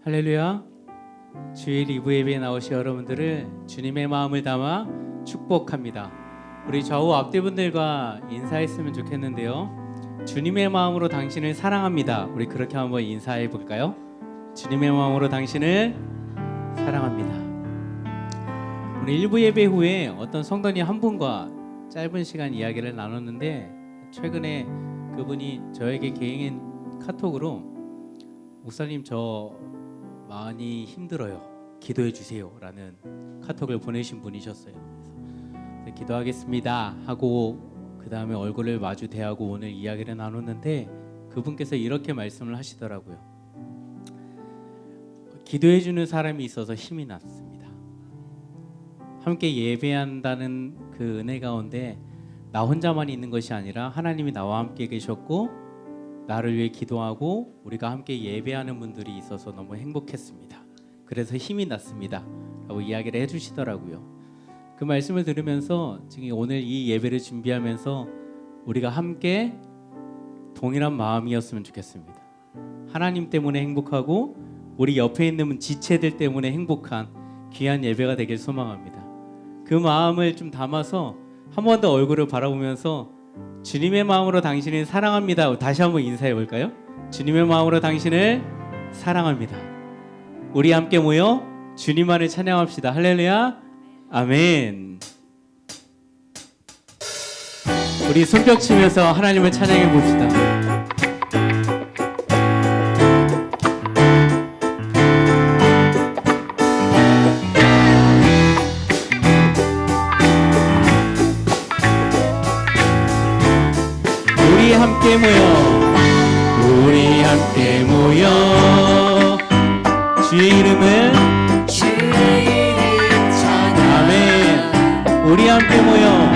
할렐루야. 주일 2부 예배에 나오신 여러분들을 주님의 마음을 담아 축복합니다. 우리 좌우 앞뒤분들과 인사했으면 좋겠는데요. 주님의 마음으로 당신을 사랑합니다. 우리 그렇게 한번 인사해 볼까요? 주님의 마음으로 당신을 사랑합니다. 우리 1부 예배 후에 어떤 성도님 한 분과 짧은 시간 이야기를 나눴는데, 최근에 그분이 저에게 개인 카톡으로 목사님 저 많이 힘들어요, 기도해 주세요 라는 카톡을 보내신 분이셨어요. 그래서 기도하겠습니다 하고 그 다음에 얼굴을 마주 대하고 오늘 이야기를 나눴는데, 그분께서 이렇게 말씀을 하시더라고요. 기도해 주는 사람이 있어서 힘이 났습니다. 함께 예배한다는 그 은혜 가운데 나 혼자만 있는 것이 아니라 하나님이 나와 함께 계셨고 나를 위해 기도하고 우리가 함께 예배하는 분들이 있어서 너무 행복했습니다. 그래서 힘이 났습니다 라고 이야기를 해주시더라고요. 그 말씀을 들으면서 지금 오늘 이 예배를 준비하면서 우리가 함께 동일한 마음이었으면 좋겠습니다. 하나님 때문에 행복하고 우리 옆에 있는 지체들 때문에 행복한 귀한 예배가 되길 소망합니다. 그 마음을 좀 담아서 한 번 더 얼굴을 바라보면서 주님의 마음으로 당신을 사랑합니다. 다시 한번 인사해 볼까요? 주님의 마음으로 당신을 사랑합니다. 우리 함께 모여 주님만을 찬양합시다. 할렐루야. 아멘. 우리 손뼉 치면서 하나님을 찬양해 봅시다. 우리 함께 모여 주의 이름을 찬양. 우리 함께 모여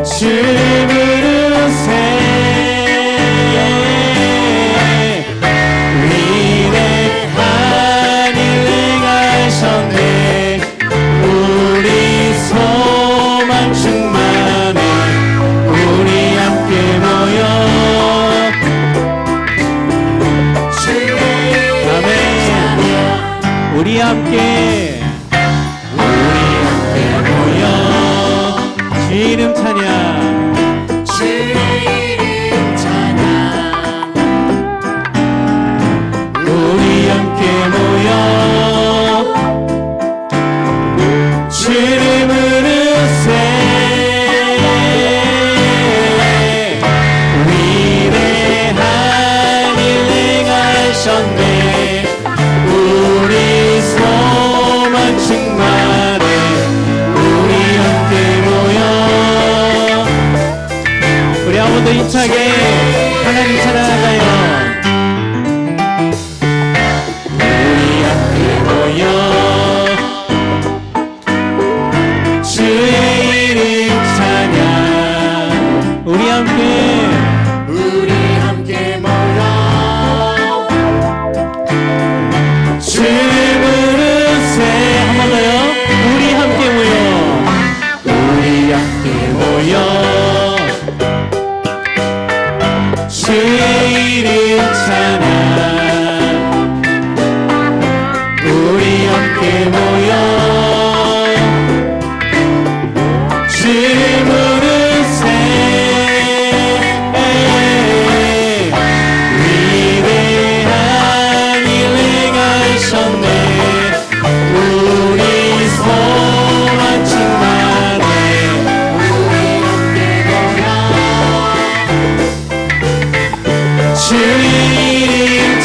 주를 부르세. 위대한 일 행하셨네. 우리 소망 충만해. 우리 함께 모여 아멘. 우리 함께 모여 주의 이름 찬양. 우리 함께 모여 주를 부르세. 위대한 일 행하셨네. 우리 소망 충만해. 우리 함께 모여 우리 한 번 더 힘차게 하나님 찬양할까요? 우리 함께 모여 주의 이름 찬양. 우리 함께 모여 주를 부르세. 한 번 더요. 우리 함께 모여 주의 이름 찬양. 우리 함께 모여 주를 부르세. 위대한 일 행하셨네. 우리 소망 충만해. 우리 함께 모여 주의 이름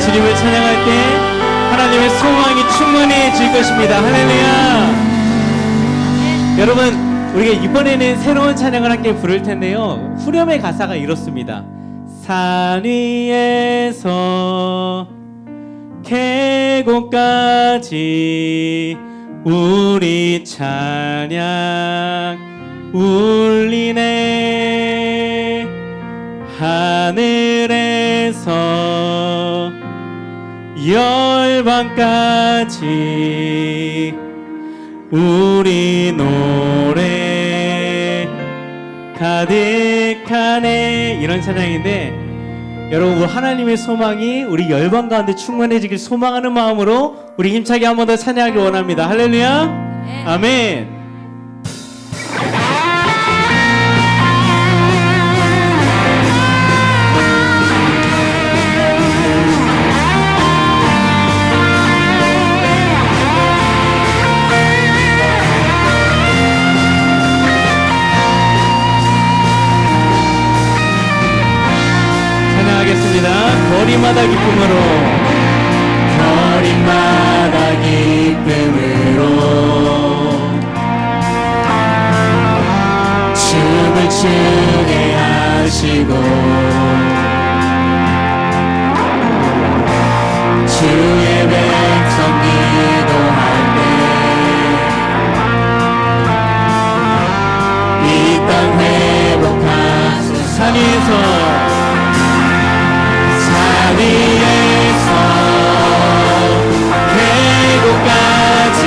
주님을 찬양할 때 하나님의 소망이 충만해질 것입니다. 할렐루야. 여러분, 우리가 이번에는 새로운 찬양을 함께 부를 텐데요. 후렴의 가사가 이렇습니다. 산 위에서 계곡까지 우리 찬양 울리네. 하늘에서 열방까지 우리 노래 가득하네. 이런 찬양인데, 여러분, 하나님의 소망이 우리 열방 가운데 충만해지길 소망하는 마음으로 우리 힘차게 한 번 더 찬양하기 원합니다. 할렐루야. 아멘. 거리마다 기쁨으로, 거리마다 기쁨으로 춤을 추게 하시고 주의 백성 기도할 때 이 땅 회복하소서. 산 위에서 위에서 계곡까지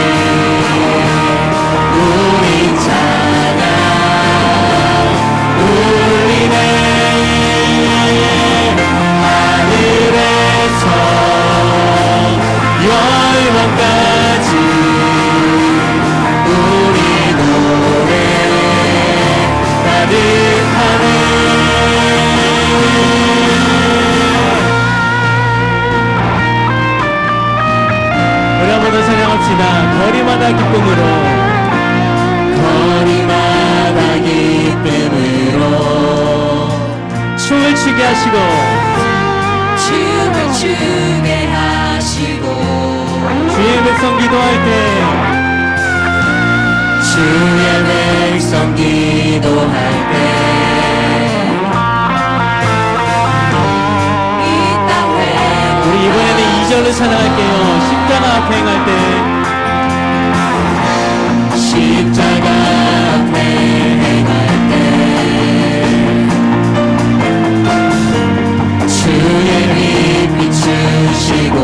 우리 찬양 울리네. 하늘에서 열방까지 우리 노래 가득하네. 거리마다 기쁨으로, 거리마다 기쁨으로 춤을 추게 하시고, 춤을 추게 하시고 주의 백성 기도할 때 주의 백성 기도할 때 우리 이번에는 2절로 찬양할게요. 십자가 앞에 행할 때, 십자가 앞에 행할 때 주의 빛 비추시고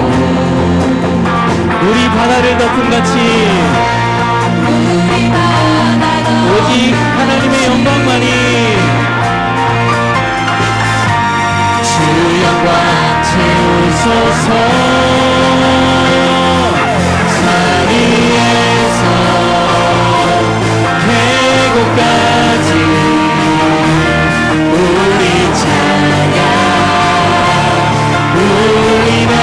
우리 바다를 덮은 같이 오직 하나님의 영광만이 주 영광 채우소서. 산 위에서 계곡까지 우리 찬양 울리네.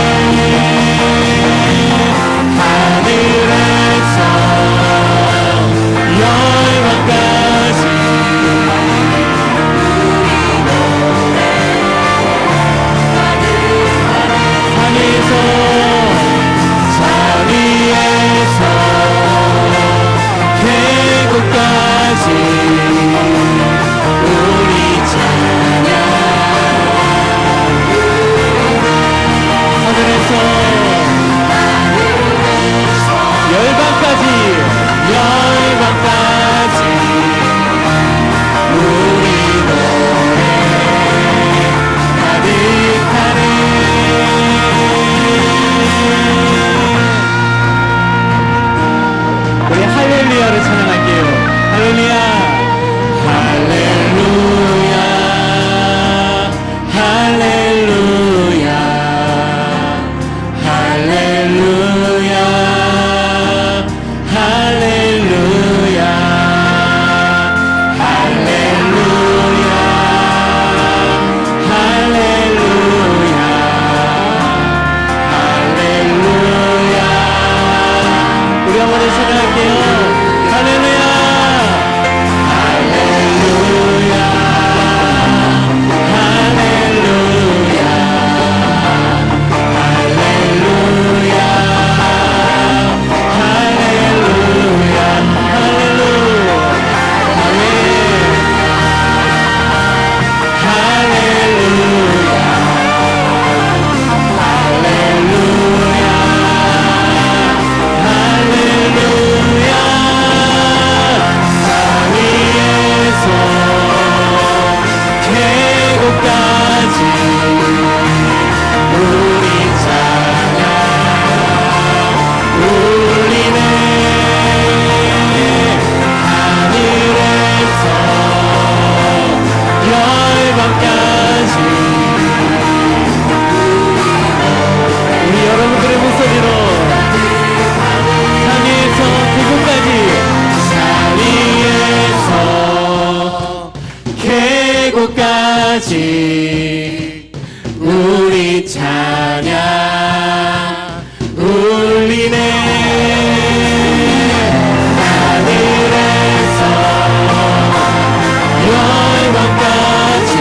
하늘에서 열방까지 우리 노래 가득하네. 산 위에서 계곡까지 곳까지 우리 찬양 울리네. 하늘에서 영원까지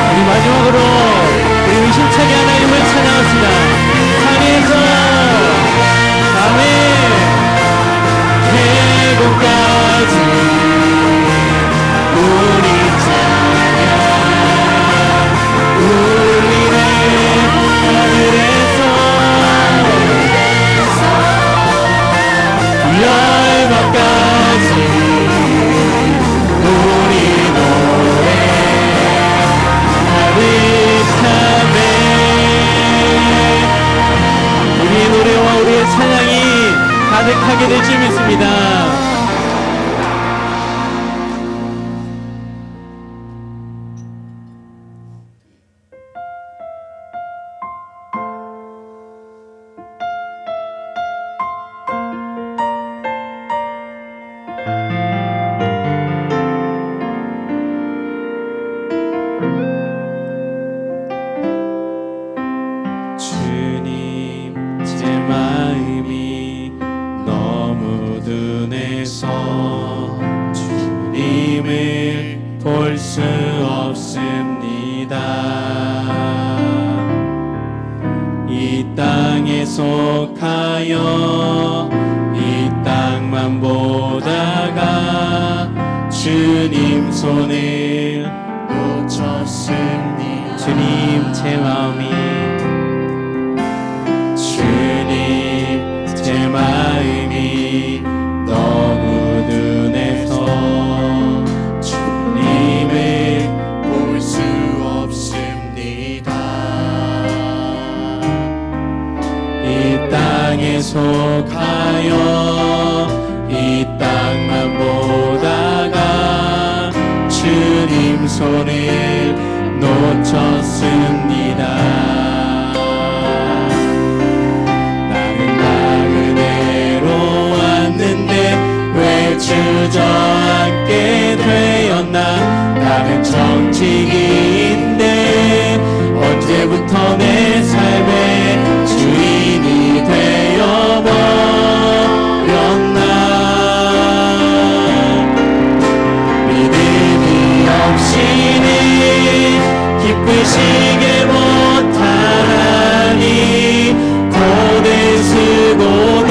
우리 마지막으로 우리 의심차게 하나님을 찬양합시다. 산에서 아멘. 계곡까지 우리 찬양 울리네. 하늘에서 열방까지 우리 노래 가득하네. 우리의 노래와 우리의 찬양이 가득하게 될 줄 믿습니다. 주님, 제 마음이 너무 둔해서 주님을 볼 수 없습니다. 이 땅에 속하여 이 땅만 보다가 주님 손을 놓쳤습니다. 주님, 제 마음이 제 마음이 너무 둔해서 주님을 볼 수 없습니다. 이 땅에 속하여 이 땅만 보다가 주님 손을 놓쳤습니다. 주저앉게 되었나. 나는 정직인데 언제부터 내 삶의 주인이 되어버렸나. 믿음이 없이는 기쁘시게 못하니 돈을 쓰고도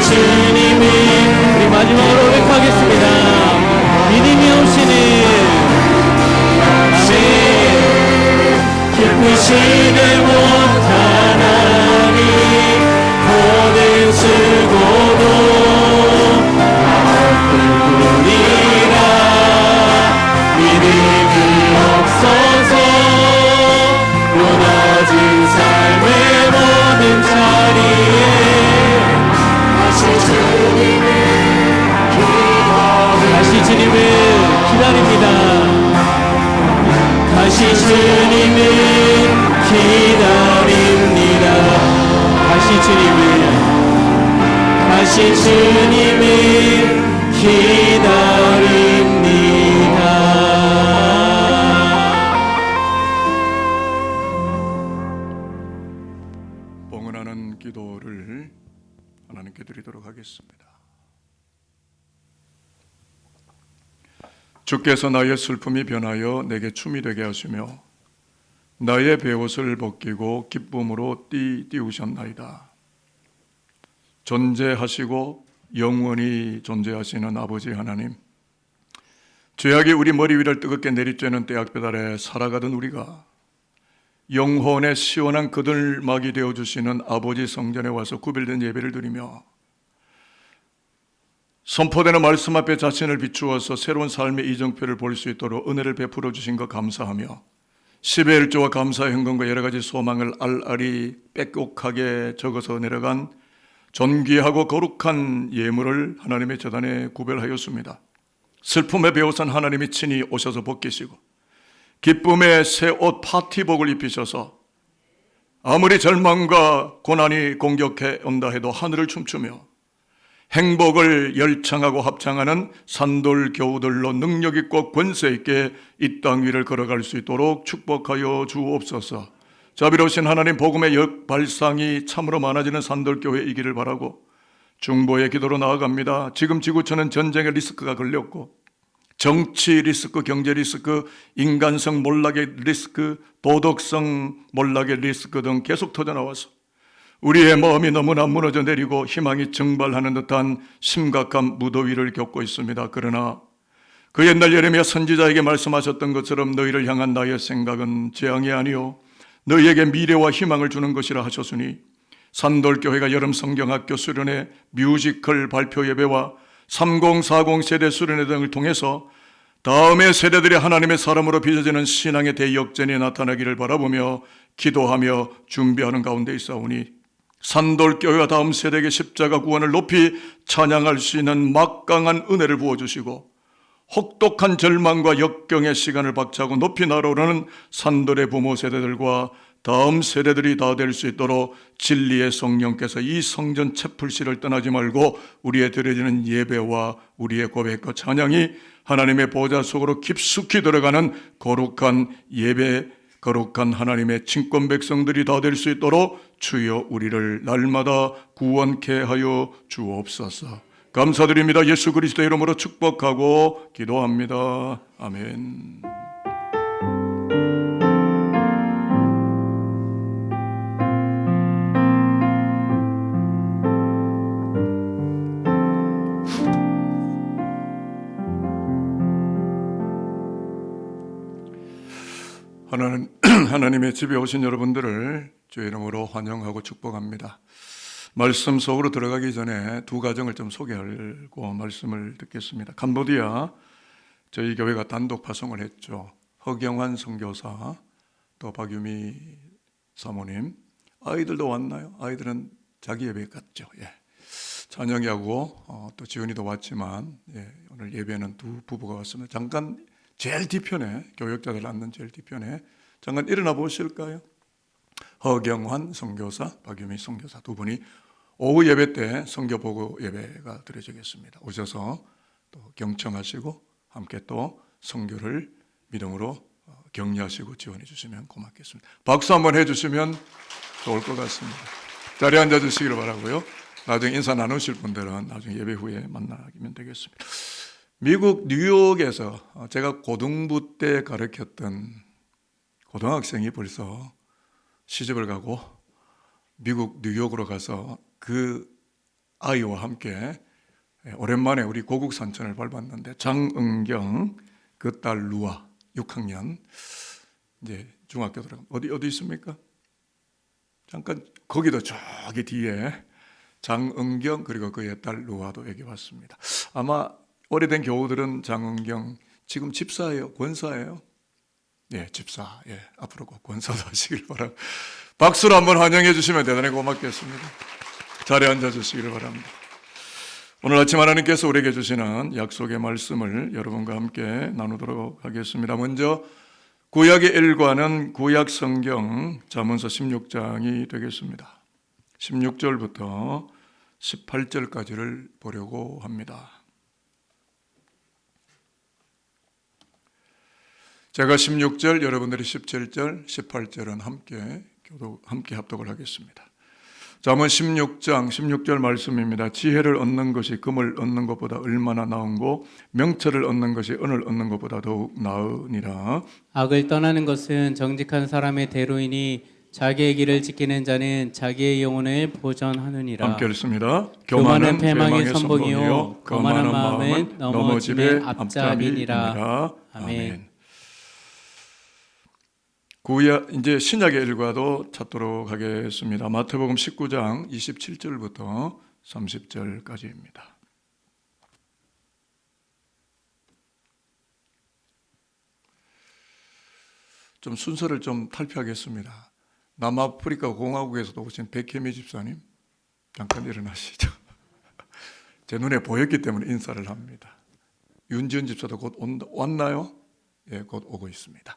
주님이 우리 마지막으로 고백하겠습니다. 믿음이 없이는 아멘. 기쁘시게 못하나니 모든 수고도 뿐이라 믿음이 없어서 무너진 삶의 모든 자리에 다시 주님을 기다립니다. 다시 주님을 기다립니다. 다시 주님을 기다립니다. 봉헌하는 기도를 하나님께 드리도록 하겠습니다. 주께서 나의 슬픔이 변하여 내게 춤이 되게 하시며 나의 베옷을 벗기고 기쁨으로 띠우셨나이다. 존재하시고 영원히 존재하시는 아버지 하나님, 죄악이 우리 머리 위를 뜨겁게 내리쬐는 떼약볕 아래 살아가던 우리가 영혼의 시원한 그들막이 되어주시는 아버지 성전에 와서 구별된 예배를 드리며 선포되는 말씀 앞에 자신을 비추어서 새로운 삶의 이정표를 볼 수 있도록 은혜를 베풀어 주신 것 감사하며 10의 1조와 감사 현금과 여러 가지 소망을 알알이 빽빽하게 적어서 내려간 존귀하고 거룩한 예물을 하나님의 제단에 구별하였습니다. 슬픔의 베옷은 하나님이 친히 오셔서 벗기시고 기쁨의 새 옷 파티복을 입히셔서 아무리 절망과 고난이 공격해 온다 해도 하늘을 춤추며 행복을 열창하고 합창하는 산돌교우들로 능력 있고 권세 있게 이 땅 위를 걸어갈 수 있도록 축복하여 주옵소서. 자비로우신 하나님, 복음의 역발상이 참으로 많아지는 산돌교회이기를 바라고 중보의 기도로 나아갑니다. 지금 지구촌은 전쟁의 리스크가 걸렸고 정치 리스크, 경제 리스크, 인간성 몰락의 리스크, 도덕성 몰락의 리스크 등 계속 터져나와서 우리의 마음이 너무나 무너져 내리고 희망이 증발하는 듯한 심각한 무더위를 겪고 있습니다. 그러나 그 옛날 예레미야 선지자에게 말씀하셨던 것처럼 너희를 향한 나의 생각은 재앙이 아니요 너희에게 미래와 희망을 주는 것이라 하셨으니 산돌교회가 여름 성경학교 수련회, 뮤지컬 발표 예배와 3040 세대 수련회 등을 통해서 다음의 세대들이 하나님의 사람으로 빚어지는 신앙의 대역전이 나타나기를 바라보며 기도하며 준비하는 가운데 있사오니 산돌교회와 다음 세대에게 십자가 구원을 높이 찬양할 수 있는 막강한 은혜를 부어주시고 혹독한 절망과 역경의 시간을 박차고 높이 날아오르는 산돌의 부모 세대들과 다음 세대들이 다 될 수 있도록 진리의 성령께서 이 성전 채플실을 떠나지 말고 우리의 드려지는 예배와 우리의 고백과 찬양이 하나님의 보좌 속으로 깊숙이 들어가는 거룩한 예배, 거룩한 하나님의 친권 백성들이 다 될 수 있도록 주여 우리를 날마다 구원케 하여 주옵소서. 감사드립니다. 예수 그리스도 이름으로 축복하고 기도합니다. 아멘. 하나님의 집에 오신 여러분들을 주의 이름으로 환영하고 축복합니다. 말씀 속으로 들어가기 전에 두 가정을 좀 소개하고 말씀을 듣겠습니다. 캄보디아 저희 교회가 단독 파송을 했죠. 허경환 선교사, 또 박유미 사모님. 아이들도 왔나요? 아이들은 자기 예배 갔죠. 예. 찬영이하고 또 지은이도 왔지만 오늘 예배는 두 부부가 왔습니다. 잠깐 제일 뒤편에, 교역자들 앉는 제일 뒤편에 잠깐 일어나 보실까요? 허경환 선교사, 박유미 선교사 두 분이 오후 예배 때 선교 보고 예배가 드려지겠습니다. 오셔서 또 경청하시고 함께 또 선교를 믿음으로 격려하시고 지원해 주시면 고맙겠습니다. 박수 한번 해주시면 좋을 것 같습니다. 자리에 앉아 주시기를 바라고요. 나중에 인사 나누실 분들은 나중에 예배 후에 만나면 되겠습니다. 미국 뉴욕에서 제가 고등부 때 가르쳤던 고등학생이 벌써 시집을 가고 미국 뉴욕으로 가서 그 아이와 함께 오랜만에 우리 고국 산천을 밟았는데 장은경 그 딸 루아 6학년 이제 중학교 들어가 어디 있습니까? 잠깐 거기도 저기 뒤에 장은경 그리고 그의 딸 루아도 여기 왔습니다. 아마 오래된 교우들은 장은경 지금 집사예요, 권사예요? 예, 집사. 예, 앞으로 꼭 권사도 하시길 바랍니다. 박수로 한번 환영해 주시면 대단히 고맙겠습니다. 자리에 앉아 주시기를 바랍니다. 오늘 아침 하나님께서 우리에게 주시는 약속의 말씀을 여러분과 함께 나누도록 하겠습니다. 먼저 구약의 일과는 구약 성경 잠언서 16장이 되겠습니다. 16절부터 18절까지를 보려고 합니다. 제가 16절, 여러분들이 17절, 18절은 함께 합독을 하겠습니다. 잠언 16장 16절 말씀입니다. 지혜를 얻는 것이 금을 얻는 것보다 얼마나 나은고 명철을 얻는 것이 은을 얻는 것보다 더욱 나으니라. 악을 떠나는 것은 정직한 사람의 대로이니 자기의 길을 지키는 자는 자기의 영혼을 보전하느니라. 함께 읽습니다. 교만은 패망의 선봉이요 거만한 마음은 넘어짐의 앞잡이니라. 아멘. 구약 이제 신약의 일과도 찾도록 하겠습니다. 마태복음 19장 27절부터 30절까지입니다. 좀 순서를 좀 탈피하겠습니다. 남아프리카 공화국에서도 오신 백혜미 집사님 잠깐 일어나시죠. 제 눈에 보였기 때문에 인사를 합니다. 윤지은 집사도 곧 왔나요? 예, 곧 오고 있습니다.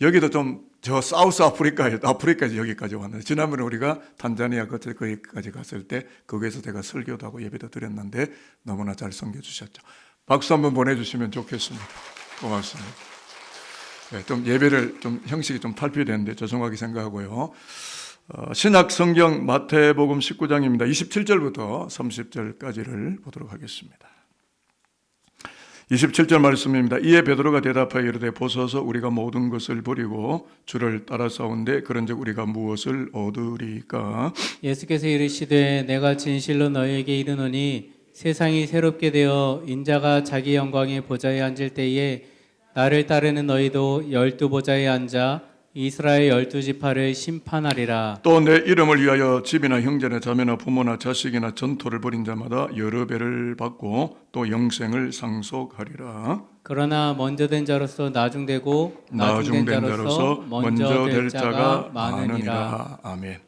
여기도 좀 저 사우스 아프리카에서 여기까지 왔는데 지난번에 우리가 탄자니아 거기까지 갔을 때 거기에서 제가 설교도 하고 예배도 드렸는데 너무나 잘 섬겨주셨죠. 박수 한번 보내주시면 좋겠습니다. 고맙습니다. 네, 좀 예배를 좀 형식이 좀 탈피되는데 죄송하게 생각하고요. 신약 성경 마태복음 19장입니다. 27절부터 30절까지를 보도록 하겠습니다. 27절 말씀입니다. 이에 베드로가 대답하여 이르되 보소서 우리가 모든 것을 버리고 주를 따라싸운데 그런즉 우리가 무엇을 얻으리까? 예수께서 이르시되 내가 진실로 너희에게 이르노니 세상이 새롭게 되어 인자가 자기 영광의 보좌에 앉을 때에 나를 따르는 너희도 12보좌에 앉아 이스라엘 12지파를 심판하리라. 또 내 이름을 위하여 집이나 형제나 자매나 부모나 자식이나 전토를 벌인 자마다 여러 배를 받고 또 영생을 상속하리라. 그러나 먼저 된 자로서 나중되고 나중된 자로서 먼저 될 자가 많으니라. 아멘.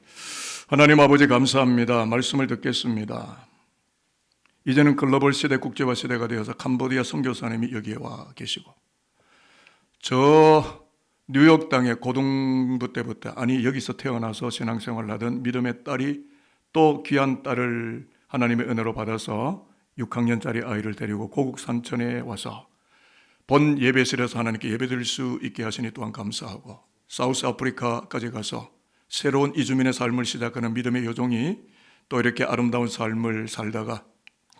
하나님 아버지 감사합니다. 말씀을 듣겠습니다. 이제는 글로벌 시대 국제화 시대가 되어서 캄보디아 선교사님이 여기에 와 계시고 저 뉴욕 땅에 고등부 때부터 여기서 태어나서 신앙생활을 하던 믿음의 딸이 또 귀한 딸을 하나님의 은혜로 받아서 6학년짜리 아이를 데리고 고국 산천에 와서 본 예배실에서 하나님께 예배드릴 수 있게 하시니 또한 감사하고 사우스 아프리카까지 가서 새로운 이주민의 삶을 시작하는 믿음의 여종이 또 이렇게 아름다운 삶을 살다가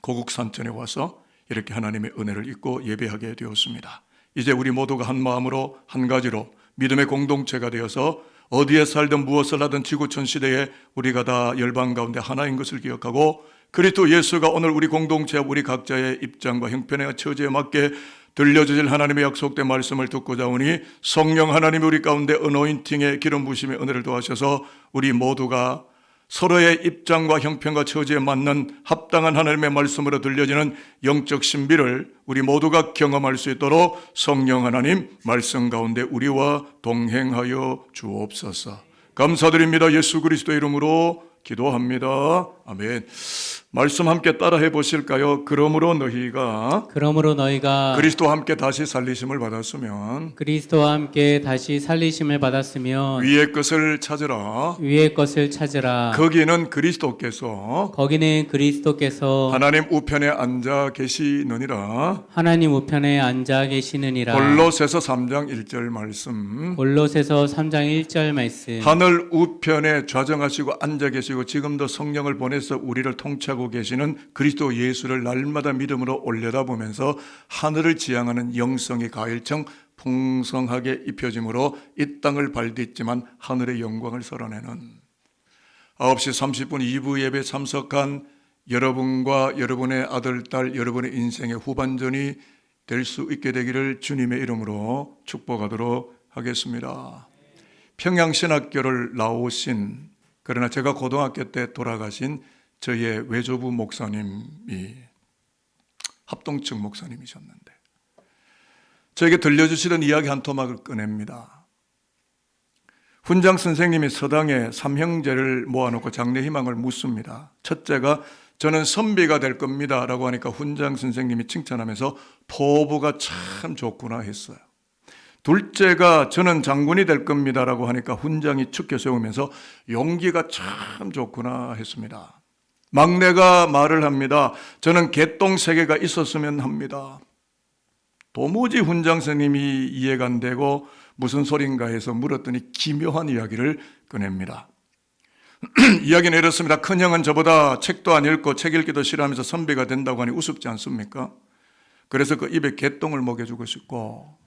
고국 산천에 와서 이렇게 하나님의 은혜를 입고 예배하게 되었습니다. 이제 우리 모두가 한 마음으로 한 가지로 믿음의 공동체가 되어서 어디에 살든 무엇을 하든 지구촌 시대에 우리가 다 열방 가운데 하나인 것을 기억하고 그리스도 예수가 오늘 우리 공동체와 우리 각자의 입장과 형편의 처지에 맞게 들려주실 하나님의 약속된 말씀을 듣고자 하오니 성령 하나님이 우리 가운데 어노인팅의 기름 부으심의 은혜를 도하셔서 우리 모두가 서로의 입장과 형편과 처지에 맞는 합당한 하나님의 말씀으로 들려지는 영적 신비를 우리 모두가 경험할 수 있도록 성령 하나님 말씀 가운데 우리와 동행하여 주옵소서. 감사드립니다. 예수 그리스도의 이름으로 기도합니다. 아멘. 말씀 함께 따라해 보실까요? 그러므로 너희가 그리스도와 함께 다시 살리심을 받았으면 위의 것을 찾으라. 거기는 그리스도께서 하나님 우편에 앉아 계시느니라. 골로새서 3장 1절 말씀. 하늘 우편에 좌정하시고 앉아 계시고 지금도 성령을 보내서 우리를 통치하고 계시는 그리스도 예수를 날마다 믿음으로 올려다보면서 하늘을 지향하는 영성이 가일청 풍성하게 입혀짐으로 이 땅을 발딛지만 하늘의 영광을 썰어내는 9시 30분 2부 예배 참석한 여러분과 여러분의 아들, 딸, 여러분의 인생의 후반전이 될 수 있게 되기를 주님의 이름으로 축복하도록 하겠습니다. 평양신학교를 나오신, 그러나 제가 고등학교 때 돌아가신 저의 외조부 목사님이 합동측 목사님이셨는데 저에게 들려주시던 이야기 한 토막을 꺼냅니다. 훈장 선생님이 서당에 삼형제를 모아놓고 장래 희망을 묻습니다. 첫째가 저는 선비가 될 겁니다 라고 하니까 훈장 선생님이 칭찬하면서 포부가 참 좋구나 했어요. 둘째가 저는 장군이 될 겁니다 라고 하니까 훈장이 축켜 세우면서 용기가 참 좋구나 했습니다. 막내가 말을 합니다. 저는 개똥 3개가 있었으면 합니다. 도무지 훈장 선생님이 이해가 안 되고 무슨 소린가 해서 물었더니 기묘한 이야기를 꺼냅니다. 이야기는 이렇습니다. 큰형은 저보다 책도 안 읽고 책 읽기도 싫어하면서 선비가 된다고 하니 우습지 않습니까? 그래서 그 입에 개똥을 먹여주고 싶고,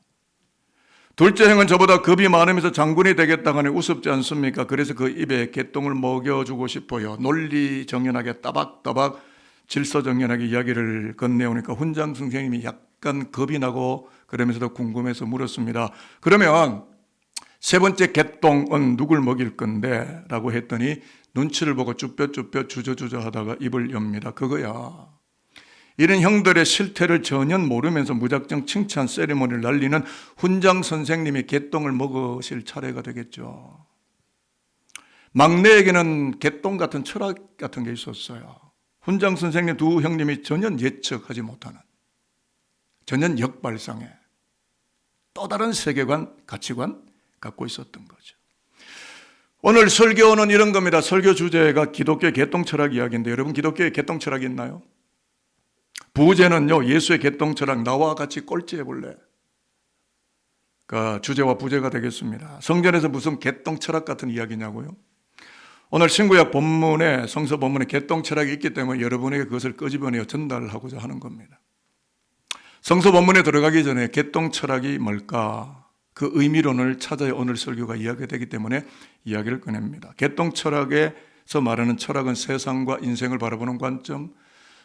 둘째 형은 저보다 겁이 많으면서 장군이 되겠다고 하니 우습지 않습니까? 그래서 그 입에 개똥을 먹여주고 싶어요. 논리정연하게 따박따박 질서정연하게 이야기를 건네오니까 훈장 선생님이 약간 겁이 나고 그러면서도 궁금해서 물었습니다. 그러면 세 번째 개똥은 누굴 먹일 건데? 라고 했더니 눈치를 보고 쭈뼛쭈뼛 주저주저 하다가 입을 엽니다. 그거야. 이런 형들의 실태를 전혀 모르면서 무작정 칭찬 세리머니를 날리는 훈장 선생님이 개똥을 먹으실 차례가 되겠죠. 막내에게는 개똥 같은 철학 같은 게 있었어요. 훈장 선생님 두 형님이 전혀 예측하지 못하는, 전혀 역발상의 또 다른 세계관, 가치관 갖고 있었던 거죠. 오늘 설교는 이런 겁니다. 설교 주제가 기독교의 개똥 철학 이야기인데 여러분 기독교의 개똥 철학이 있나요? 부제는요, 예수의 개똥 철학 나와 같이 꼴찌해 볼래? 주제와 부제가 되겠습니다. 성전에서 무슨 개똥 철학 같은 이야기냐고요? 오늘 신구약 본문에, 성서 본문에 개똥 철학이 있기 때문에 여러분에게 그것을 끄집어내어 전달하고자 하는 겁니다. 성서 본문에 들어가기 전에 개똥 철학이 뭘까? 그 의미론을 찾아야 오늘 설교가 이야기되기 때문에 이야기를 꺼냅니다. 개똥 철학에서 말하는 철학은 세상과 인생을 바라보는 관점,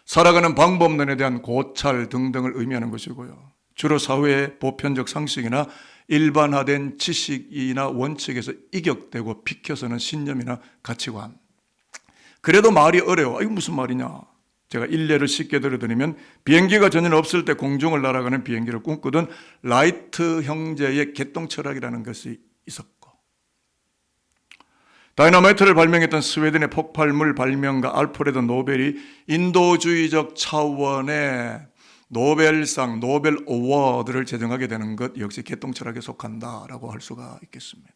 살아가는 방법론에 대한 고찰 등등을 의미하는 것이고요. 주로 사회의 보편적 상식이나 일반화된 지식이나 원칙에서 이격되고 비켜서는 신념이나 가치관. 그래도 말이 어려워. 이거 무슨 말이냐? 제가 일례를 쉽게 들어드리면 비행기가 전혀 없을 때 공중을 날아가는 비행기를 꿈꾸던 라이트 형제의 개똥 철학이라는 것이 있었고, 다이너마이트를 발명했던 스웨덴의 폭발물 발명가 알프레드 노벨이 인도주의적 차원의 노벨상, 노벨 어워드를 제정하게 되는 것 역시 개똥 철학에 속한다라고 할 수가 있겠습니다.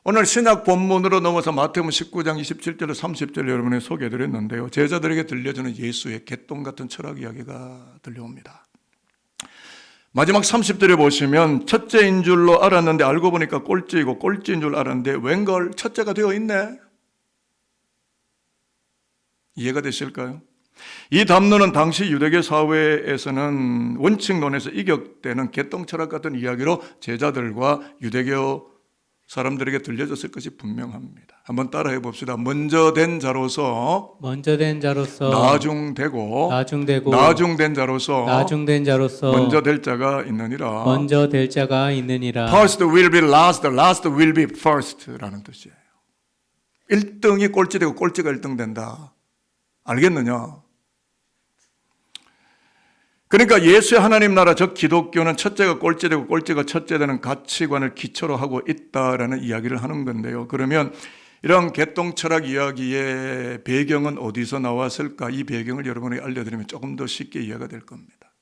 오늘 신약 본문으로 넘어서 마태복음 19장 27절로 30절 여러분에 소개해드렸는데요. 제자들에게 들려주는 예수의 개똥 같은 철학 이야기가 들려옵니다. 마지막 30절에 보시면 첫째인 줄로 알았는데 알고 보니까 꼴찌이고 꼴찌인 줄 알았는데 웬걸 첫째가 되어 있네. 이해가 되실까요? 이 담론은 당시 유대교 사회에서는 원칙론에서 이격되는 개똥 철학 같은 이야기로 제자들과 유대교 사람들에게 들려졌을 것이 분명합니다. 한번 따라해 봅시다. 먼저 된 자로서 나중되고 나중된 자로서 먼저 될 자가 있느니라. First will be last, last will be first라는 뜻이에요. 1등이 꼴찌 되고 꼴찌가 1등 된다. 알겠느냐? 그러니까 예수의 하나님 나라 즉 기독교는 첫째가 꼴찌 되고 꼴찌가 첫째 되는 가치관을 기초로 하고 있다라는 이야기를 하는 건데요. 그러면 이런 개똥 철학 이야기의 배경은 어디서 나왔을까? 이 배경을 여러분에게 알려드리면 조금 더 쉽게 이해가 될 겁니다.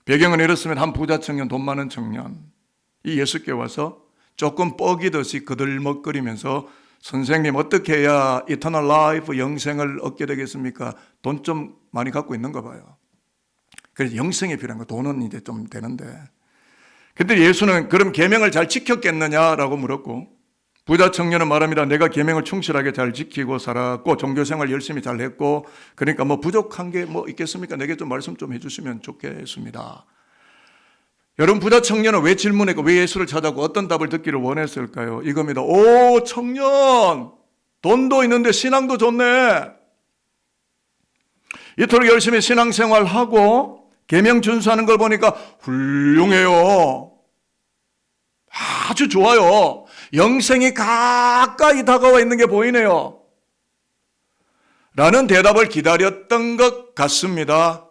배경은 이렇습니다. 한 부자 청년, 돈 많은 청년, 이 예수께 와서 조금 뻐기듯이 그들먹거리면서 선생님 어떻게 해야 이터널 라이프 영생을 얻게 되겠습니까? 돈 좀 많이 갖고 있는가 봐요. 그래서 영생이 필요한 거, 돈은 이제 좀 되는데. 근데 예수는 그럼 계명을 잘 지켰겠느냐라고 물었고, 부자 청년은 말합니다. 내가 계명을 충실하게 잘 지키고 살았고 종교생활 열심히 잘 했고, 그러니까 뭐 부족한 게 뭐 있겠습니까? 내게 좀 말씀 좀 해주시면 좋겠습니다. 여러분, 부자 청년은 왜 질문했고 왜 예수를 찾아고 어떤 답을 듣기를 원했을까요? 이겁니다. 오, 청년, 돈도 있는데 신앙도 좋네. 이토록 열심히 신앙생활하고 계명 준수하는 걸 보니까 훌륭해요. 아주 좋아요. 영생이 가까이 다가와 있는 게 보이네요. 라는 대답을 기다렸던 것 같습니다.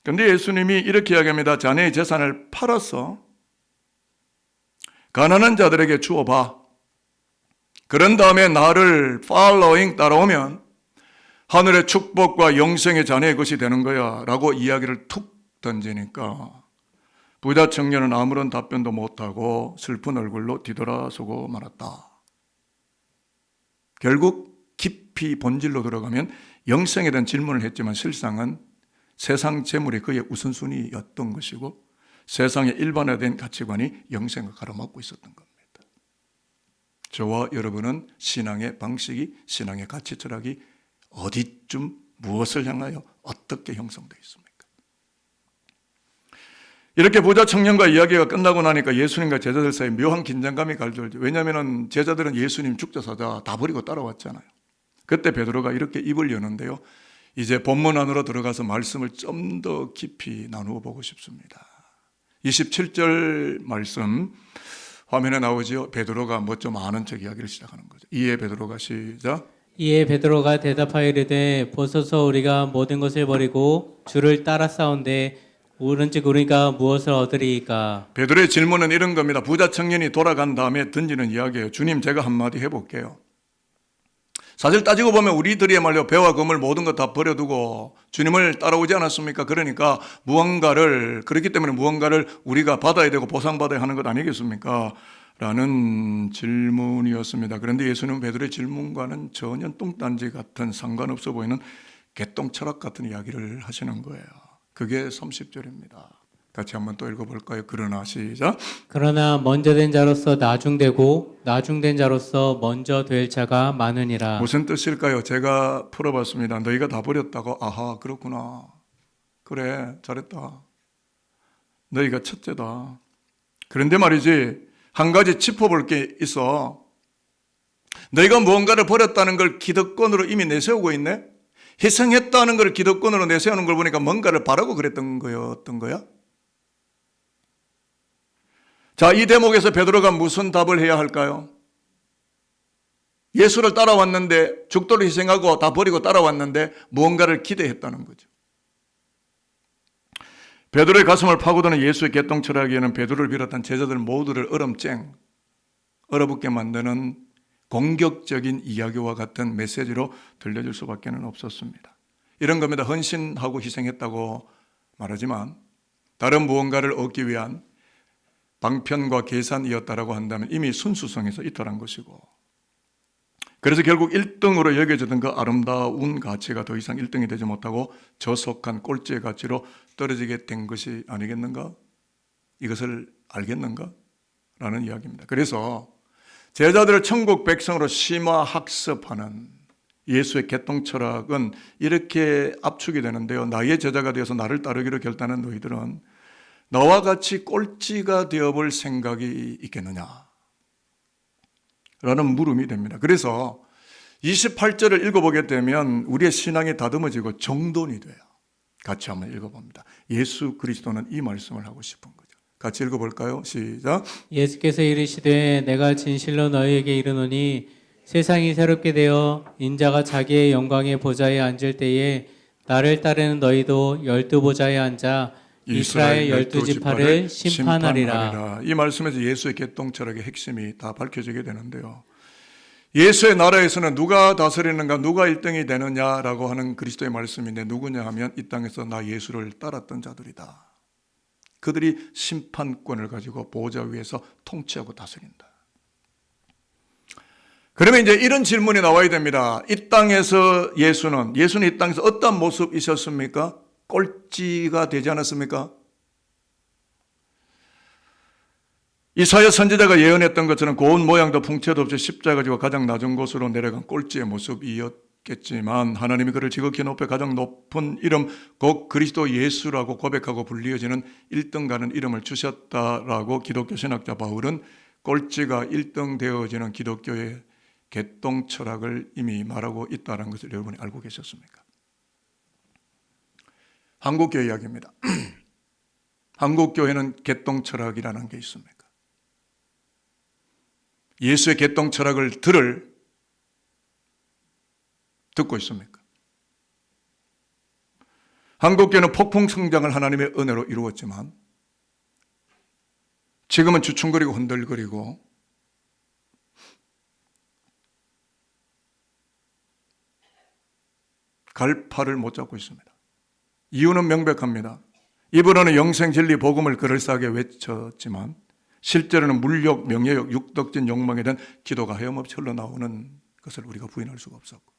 그런데 예수님이 이렇게 이야기합니다. 자네의 재산을 팔아서 가난한 자들에게 주어봐. 그런 다음에 나를 following 따라오면 하늘의 축복과 영생의 자네의 것이 되는 거야 라고 이야기를 툭 던지니까 부자 청년은 아무런 답변도 못하고 슬픈 얼굴로 뒤돌아서고 말았다. 결국 깊이 본질로 들어가면 영생에 대한 질문을 했지만 실상은 세상 재물이 그의 우선순위였던 것이고 세상의 일반화된 가치관이 영생을 가로막고 있었던 겁니다. 저와 여러분은 신앙의 방식이, 신앙의 가치 철학이 어디쯤 무엇을 향하여 어떻게 형성되어 있습니까? 이렇게 부자 청년과 이야기가 끝나고 나니까 예수님과 제자들 사이에 묘한 긴장감이 갈돌죠. 왜냐하면 제자들은 예수님 죽자사자 다 버리고 따라왔잖아요. 그때 베드로가 이렇게 입을 여는데요. 이제 본문 안으로 들어가서 말씀을 좀 더 깊이 나누어 보고 싶습니다. 27절 말씀 화면에 나오지요. 베드로가 뭐 좀 아는 척 이야기를 시작하는 거죠. 이에 베드로가 시작. 이에 베드로가 대답하여 이르되 보소서 우리가 모든 것을 버리고 주를 따라 싸운데 오른쪽 우리가 무엇을 얻으리이까? 베드로의 질문은 이런 겁니다. 부자 청년이 돌아간 다음에 던지는 이야기예요. 주님, 제가 한마디 해볼게요. 사실 따지고 보면 우리들이야말로 배와 금을 모든 것 다 버려두고 주님을 따라오지 않았습니까? 그러니까 그렇기 때문에 무언가를 우리가 받아야 되고 보상받아야 하는 것 아니겠습니까? 라는 질문이었습니다. 그런데 예수님은 베드로의 질문과는 전혀 똥단지 같은 상관없어 보이는 개똥 철학 같은 이야기를 하시는 거예요. 그게 30절입니다. 같이 한번 또 읽어볼까요? 그러나 시작. 그러나 먼저 된 자로서 나중되고 나중된 자로서 먼저 될 자가 많으니라. 무슨 뜻일까요? 제가 풀어봤습니다. 너희가 다 버렸다고? 아하, 그렇구나. 그래, 잘했다. 너희가 첫째다. 그런데 말이지, 한 가지 짚어볼 게 있어. 너희가 무언가를 버렸다는 걸 기득권으로 이미 내세우고 있네? 희생했다는 걸 기득권으로 내세우는 걸 보니까 뭔가를 바라고 그랬던 거였던 거야? 자, 이 대목에서 베드로가 무슨 답을 해야 할까요? 예수를 따라왔는데 죽도록 희생하고 다 버리고 따라왔는데 무언가를 기대했다는 거죠. 베드로의 가슴을 파고드는 예수의 개똥 철학에는 베드로를 비롯한 제자들 모두를 얼어붙게 만드는 공격적인 이야기와 같은 메시지로 들려줄 수밖에 없었습니다. 이런 겁니다. 헌신하고 희생했다고 말하지만 다른 무언가를 얻기 위한 방편과 계산이었다라고 한다면 이미 순수성에서 이탈한 것이고, 그래서 결국 1등으로 여겨지던 그 아름다운 가치가 더 이상 1등이 되지 못하고 저속한 꼴찌의 가치로 떨어지게 된 것이 아니겠는가? 이것을 알겠는가? 라는 이야기입니다. 그래서 제자들을 천국 백성으로 심화학습하는 예수의 개똥 철학은 이렇게 압축이 되는데요. 나의 제자가 되어서 나를 따르기로 결단한 너희들은 나와 같이 꼴찌가 되어볼 생각이 있겠느냐? 라는 물음이 됩니다. 그래서 28절을 읽어보게 되면 우리의 신앙이 다듬어지고 정돈이 돼요. 같이 한번 읽어봅니다. 예수 그리스도는 이 말씀을 하고 싶은 거죠. 같이 읽어볼까요? 시작. 예수께서 이르시되 내가 진실로 너희에게 이르노니 세상이 새롭게 되어 인자가 자기의 영광의 보좌에 앉을 때에 나를 따르는 너희도 12보좌에 앉아 이스라엘 12지파를 심판하리라. 이 말씀에서 예수의 개똥 철학의 핵심이 다 밝혀지게 되는데요. 예수의 나라에서는 누가 다스리는가, 누가 1등이 되느냐라고 하는 그리스도의 말씀인데 누구냐 하면 이 땅에서 나 예수를 따랐던 자들이다. 그들이 심판권을 가지고 보좌 위에서 통치하고 다스린다. 그러면 이제 이런 질문이 나와야 됩니다. 이 땅에서 예수는 이 땅에서 어떤 모습이셨습니까? 꼴찌가 되지 않았습니까? 이사야 선지자가 예언했던 것처럼 고운 모양도 풍채도 없이 십자가 지고 가장 낮은 곳으로 내려간 꼴찌의 모습이었겠지만 하나님이 그를 지극히 높여 가장 높은 이름 곧 그리스도 예수라고 고백하고 불리어지는 1등 가는 이름을 주셨다라고 기독교 신학자 바울은 꼴찌가 1등 되어지는 기독교의 개똥 철학을 이미 말하고 있다는 것을 여러분이 알고 계셨습니까? 한국교회 이야기입니다. 한국교회는 개똥 철학이라는 게 있습니까? 예수의 개똥 철학을 듣고 있습니까? 한국교회는 폭풍 성장을 하나님의 은혜로 이루었지만 지금은 주춤거리고 흔들거리고 갈파를 못 잡고 있습니다. 이유는 명백합니다. 입으로는 영생 진리 복음을 그럴싸하게 외쳤지만 실제로는 물욕, 명예욕, 육덕진 욕망에 대한 기도가 하염없이 흘러나오는 것을 우리가 부인할 수가 없었고,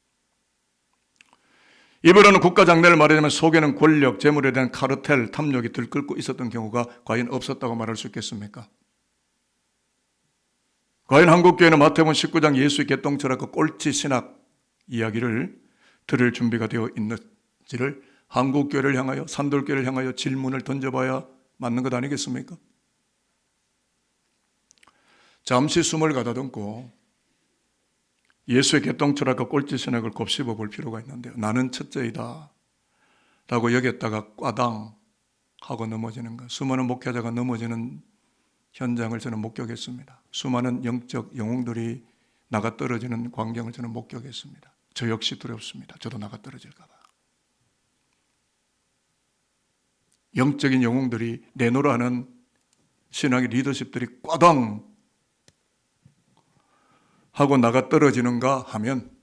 입으로는 국가 장래를 말하자면 속에는 권력, 재물에 대한 카르텔, 탐욕이 들끓고 있었던 경우가 과연 없었다고 말할 수 있겠습니까? 과연 한국교회는 마태복음 19장 예수의 개똥철학 그 꼴찌 신학 이야기를 들을 준비가 되어 있는지를 한국교회를 향하여, 산돌교회를 향하여 질문을 던져봐야 맞는 것 아니겠습니까? 잠시 숨을 가다듬고 예수의 개똥철학과 꼴찌 신학을 곱씹어 볼 필요가 있는데요. 나는 첫째이다 라고 여겼다가 꽈당 하고 넘어지는 것, 수많은 목회자가 넘어지는 현장을 저는 목격했습니다. 수많은 영적 영웅들이 나가 떨어지는 광경을 저는 목격했습니다. 저 역시 두렵습니다. 저도 나가 떨어질까 봐. 영적인 영웅들이 내노라 하는 신학의 리더십들이 꽈당 하고 나가 떨어지는가 하면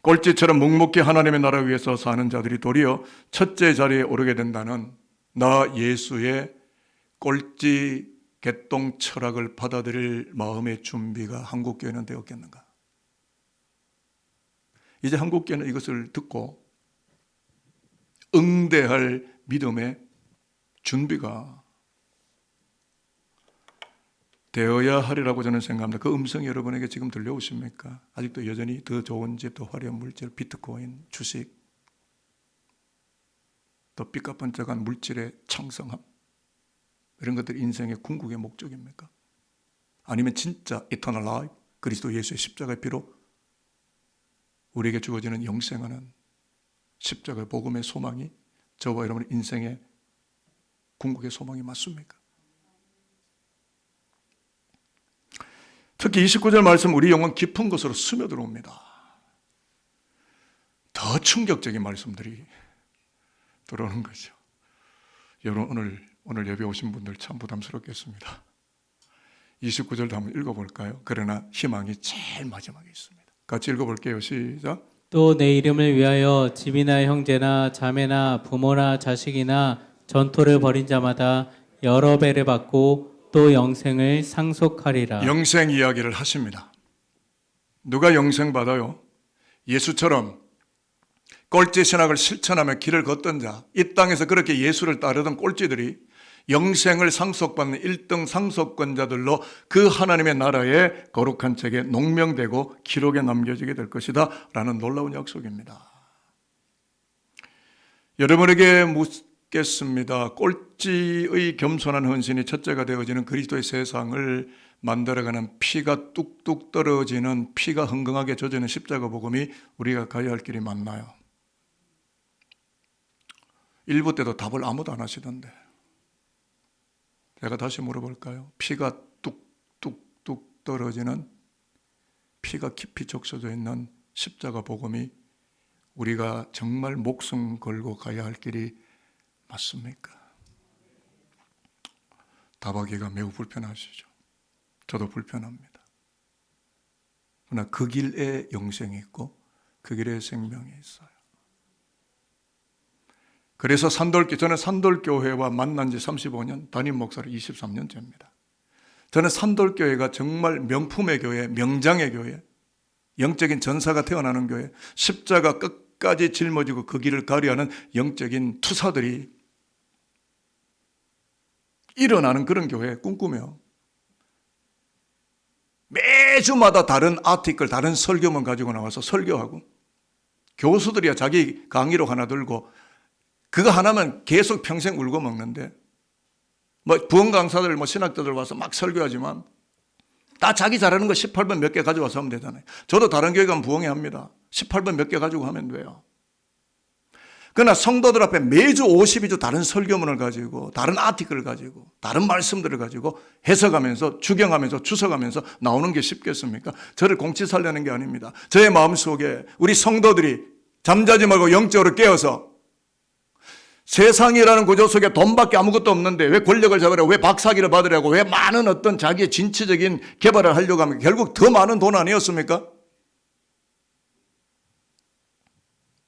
꼴찌처럼 묵묵히 하나님의 나라 위해서 사는 자들이 도리어 첫째 자리에 오르게 된다는 나 예수의 꼴찌 개똥 철학을 받아들일 마음의 준비가 한국교회는 되었겠는가? 이제 한국교회는 이것을 듣고 응대할 믿음의 준비가 되어야 하리라고 저는 생각합니다. 그 음성이 여러분에게 지금 들려오십니까? 아직도 여전히 더 좋은 집, 더 화려한 물질, 비트코인, 주식, 더 삐까뻔쩍한 물질의 창성함, 이런 것들이 인생의 궁극의 목적입니까? 아니면 진짜 eternal life, 그리스도 예수의 십자가의 피로 우리에게 주어지는 영생하는 십자가의 복음의 소망이 저와 여러분의 인생의 궁극의 소망이 맞습니까? 특히 29절 말씀, 우리 영혼 깊은 곳으로 스며들어옵니다. 더 충격적인 말씀들이 들어오는 거죠. 여러분 오늘 예배 오신 분들 참 부담스럽겠습니다. 29절도 한번 읽어볼까요? 그러나 희망이 제일 마지막에 있습니다. 같이 읽어볼게요. 시작. 또 내 이름을 위하여 집이나 형제나 자매나 부모나 자식이나 전토를 벌인 자마다 여러 배를 받고 또 영생을 상속하리라. 영생 이야기를 하십니다. 누가 영생 받아요? 예수처럼 꼴찌 신학을 실천하며 길을 걷던 자, 이 땅에서 그렇게 예수를 따르던 꼴찌들이 영생을 상속받는 1등 상속권자들로 그 하나님의 나라의 거룩한 책에 농명되고 기록에 남겨지게 될 것이다 라는 놀라운 약속입니다. 여러분에게 묻겠습니다. 꼴찌의 겸손한 헌신이 첫째가 되어지는 그리스도의 세상을 만들어가는 피가 뚝뚝 떨어지는, 피가 흥건하게 젖어있는 십자가 복음이 우리가 가야 할 길이 맞나요? 일부 때도 답을 아무도 안 하시던데 제가 다시 물어볼까요? 피가 뚝뚝뚝 떨어지는, 피가 깊이 적셔져 있는 십자가 복음이 우리가 정말 목숨 걸고 가야 할 길이 맞습니까? 답하기가 매우 불편하시죠. 저도 불편합니다. 그러나 그 길에 영생이 있고 그 길에 생명이 있어요. 그래서 저는 산돌교회와 만난 지 35년, 담임 목사로 23년째입니다. 저는 산돌교회가 정말 명품의 교회, 명장의 교회, 영적인 전사가 태어나는 교회, 십자가 끝까지 짊어지고 그 길을 가려하는 영적인 투사들이 일어나는 그런 교회 꿈꾸며 매주마다 다른 아티클, 다른 설교문 가지고 나와서 설교하고, 교수들이야 자기 강의록 하나 들고 그거 하나만 계속 평생 울고 먹는데, 부흥 강사들, 신학자들 와서 막 설교하지만 다 자기 잘하는 거 18번 몇 개 가져와서 하면 되잖아요. 저도 다른 교회 가면 부흥회 합니다. 18번 몇 개 가지고 하면 돼요. 그러나 성도들 앞에 매주 52주 다른 설교문을 가지고 다른 아티클을 가지고 다른 말씀들을 가지고 해석하면서 주경하면서 주석하면서 나오는 게 쉽겠습니까? 저를 공치 살려는 게 아닙니다. 저의 마음속에 우리 성도들이 잠자지 말고 영적으로 깨어서 세상이라는 구조 속에 돈밖에 아무것도 없는데 왜 권력을 잡으려고, 왜 박사기를 받으려고, 왜 많은 어떤 자기의 진취적인 개발을 하려고 하면 결국 더 많은 돈 아니었습니까?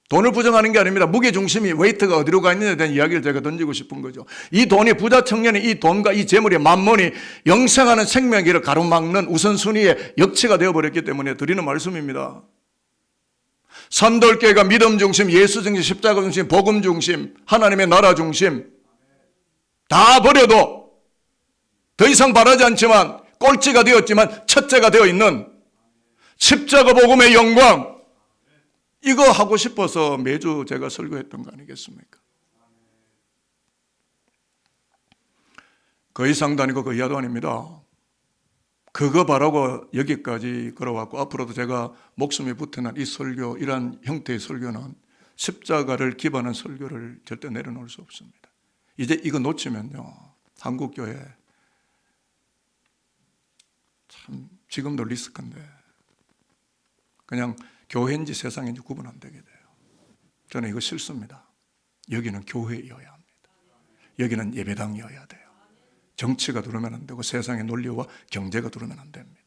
돈을 부정하는 게 아닙니다. 무게중심이, 웨이트가 어디로 가 있느냐에 대한 이야기를 제가 던지고 싶은 거죠. 이 돈이, 부자 청년이 이 돈과 이 재물이, 만몬이 영생하는 생명길을 가로막는 우선순위의 역치가 되어버렸기 때문에 드리는 말씀입니다. 산돌교회가 믿음 중심, 예수 중심, 십자가 중심, 복음 중심, 하나님의 나라 중심 다 버려도 더 이상 바라지 않지만 꼴찌가 되었지만 첫째가 되어 있는 십자가 복음의 영광, 이거 하고 싶어서 매주 제가 설교했던 거 아니겠습니까? 그 이상도 아니고 그 이하도 아닙니다. 그거 바라고 여기까지 걸어왔고 앞으로도 제가 목숨이 붙어난 이 설교, 이러한 형태의 설교는 십자가를 기반한 설교를 절대 내려놓을 수 없습니다. 이제 이거 놓치면요, 한국교회 참 지금도 리스크인데 그냥 교회인지 세상인지 구분 안 되게 돼요. 저는 이거 싫습니다. 여기는 교회여야 합니다. 여기는 예배당이어야 돼요. 정치가 들어오면 안 되고 세상의 논리와 경제가 들어오면 안 됩니다.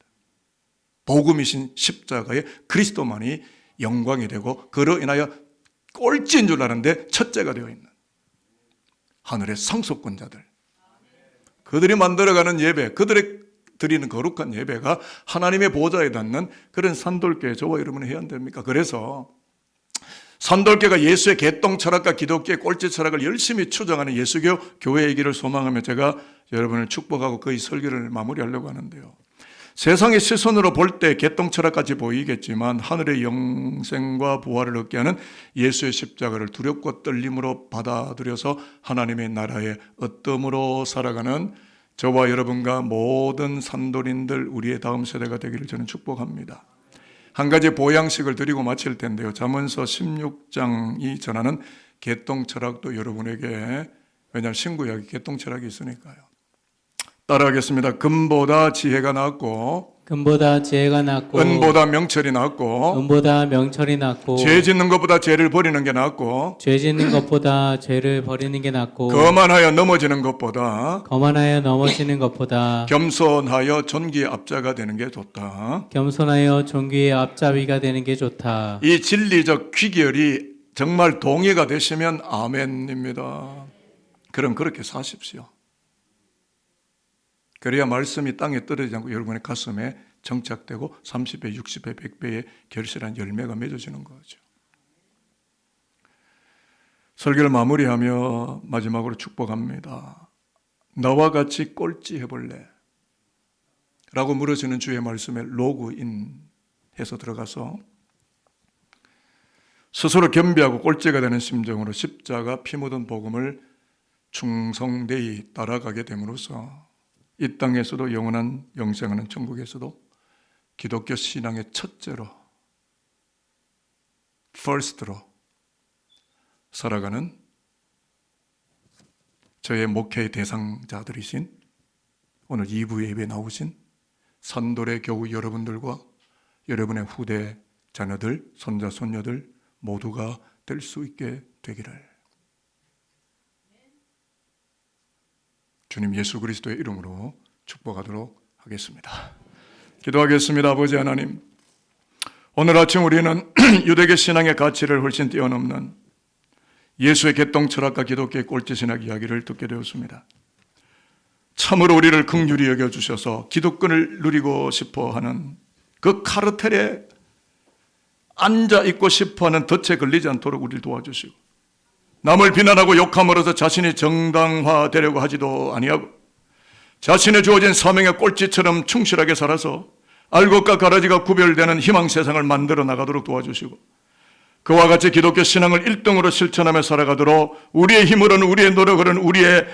복음이신 십자가의 그리스도만이 영광이 되고 그로 인하여 꼴찌인 줄 아는데 첫째가 되어 있는 하늘의 상속권자들, 그들이 만들어가는 예배, 그들의 드리는 거룩한 예배가 하나님의 보좌에 닿는 그런 산돌교회 저와 여러분이 해야 안 됩니까? 그래서 산돌교회가 예수의 개똥 철학과 기독교의 꼴찌 철학을 열심히 추정하는 예수교 교회이기를 소망하며 제가 여러분을 축복하고 거의 설교를 마무리하려고 하는데요. 세상의 시선으로 볼 때 개똥 철학까지 보이겠지만 하늘의 영생과 부활을 얻게 하는 예수의 십자가를 두렵고 떨림으로 받아들여서 하나님의 나라의 어뜸으로 살아가는 저와 여러분과 모든 산돌인들, 우리의 다음 세대가 되기를 저는 축복합니다. 한 가지 보양식을 드리고 마칠 텐데요. 잠언서 16장이 전하는 개똥 철학도 여러분에게, 왜냐하면 신구약이 개똥 철학이 있으니까요. 따라하겠습니다. 금보다 지혜가 낫고, 금보다 지혜가 낫고, 은보다 명철이 낫고, 은보다 명철이 낫고, 죄 짓는 것보다 죄를 버리는 게 낫고, 죄 짓는 것보다 죄를 버리는 게 낫고, 거만하여 넘어지는 것보다, 거만하여 넘어지는 것보다, 겸손하여 존귀의 앞자가 되는 게 좋다. 겸손하여 존귀의 앞잡이가 되는 게 좋다. 이 진리적 귀결이 정말 동의가 되시면 아멘입니다. 그럼 그렇게 사십시오. 그래야 말씀이 땅에 떨어지지 않고 여러분의 가슴에 정착되고 30배, 60배, 100배의 결실한 열매가 맺어지는 거죠. 설교를 마무리하며 마지막으로 축복합니다. 나와 같이 꼴찌 해볼래? 라고 물어지는 주의 말씀에 로그인 해서 들어가서 스스로 겸비하고 꼴찌가 되는 심정으로 십자가 피 묻은 복음을 충성되이 따라가게 됨으로써 이 땅에서도 영원한 영생하는 천국에서도 기독교 신앙의 첫째로, first로 살아가는 저의 목회의 대상자들이신 오늘 2부 예배에 나오신 산돌의 교우 여러분들과 여러분의 후대 자녀들, 손자, 손녀들 모두가 될 수 있게 되기를 주님 예수 그리스도의 이름으로 축복하도록 하겠습니다. 기도하겠습니다. 아버지 하나님, 오늘 아침 우리는 유대교 신앙의 가치를 훨씬 뛰어넘는 예수의 개똥 철학과 기독교의 꼴찌 신학 이야기를 듣게 되었습니다. 참으로 우리를 긍휼히 여겨주셔서 기득권을 누리고 싶어하는 그 카르텔에 앉아있고 싶어하는 덫에 걸리지 않도록 우리를 도와주시고, 남을 비난하고 욕함으로써 자신이 정당화되려고 하지도 아니하고 자신의 주어진 사명의 꼴찌처럼 충실하게 살아서 알곡과 가라지가 구별되는 희망 세상을 만들어 나가도록 도와주시고, 그와 같이 기독교 신앙을 1등으로 실천하며 살아가도록 우리의 힘으로는, 우리의 노력으로는, 우리의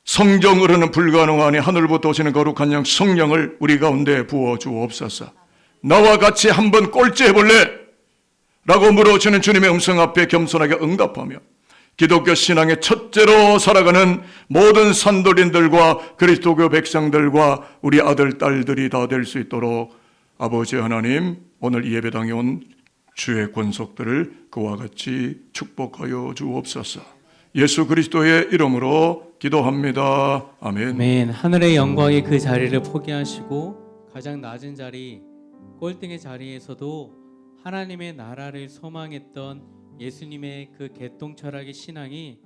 성정으로는 불가능하니 하늘부터 오시는 거룩한 영 성령을 우리 가운데 부어 주옵소서. 나와 같이 한번 꼴찌 해볼래? 라고 물어주는 주님의 음성 앞에 겸손하게 응답하며 기독교 신앙의 첫째로 살아가는 모든 산돌인들과 그리스도교 백성들과 우리 아들, 딸들이 다 될 수 있도록 아버지 하나님, 오늘 이 예배당에 온 주의 권속들을 그와 같이 축복하여 주옵소서. 예수 그리스도의 이름으로 기도합니다. 아멘. 아멘. 하늘의 영광의 그 자리를 포기하시고 가장 낮은 자리, 꼴등의 자리에서도 하나님의 나라를 소망했던 예수님의 그 개똥 철학의 신앙이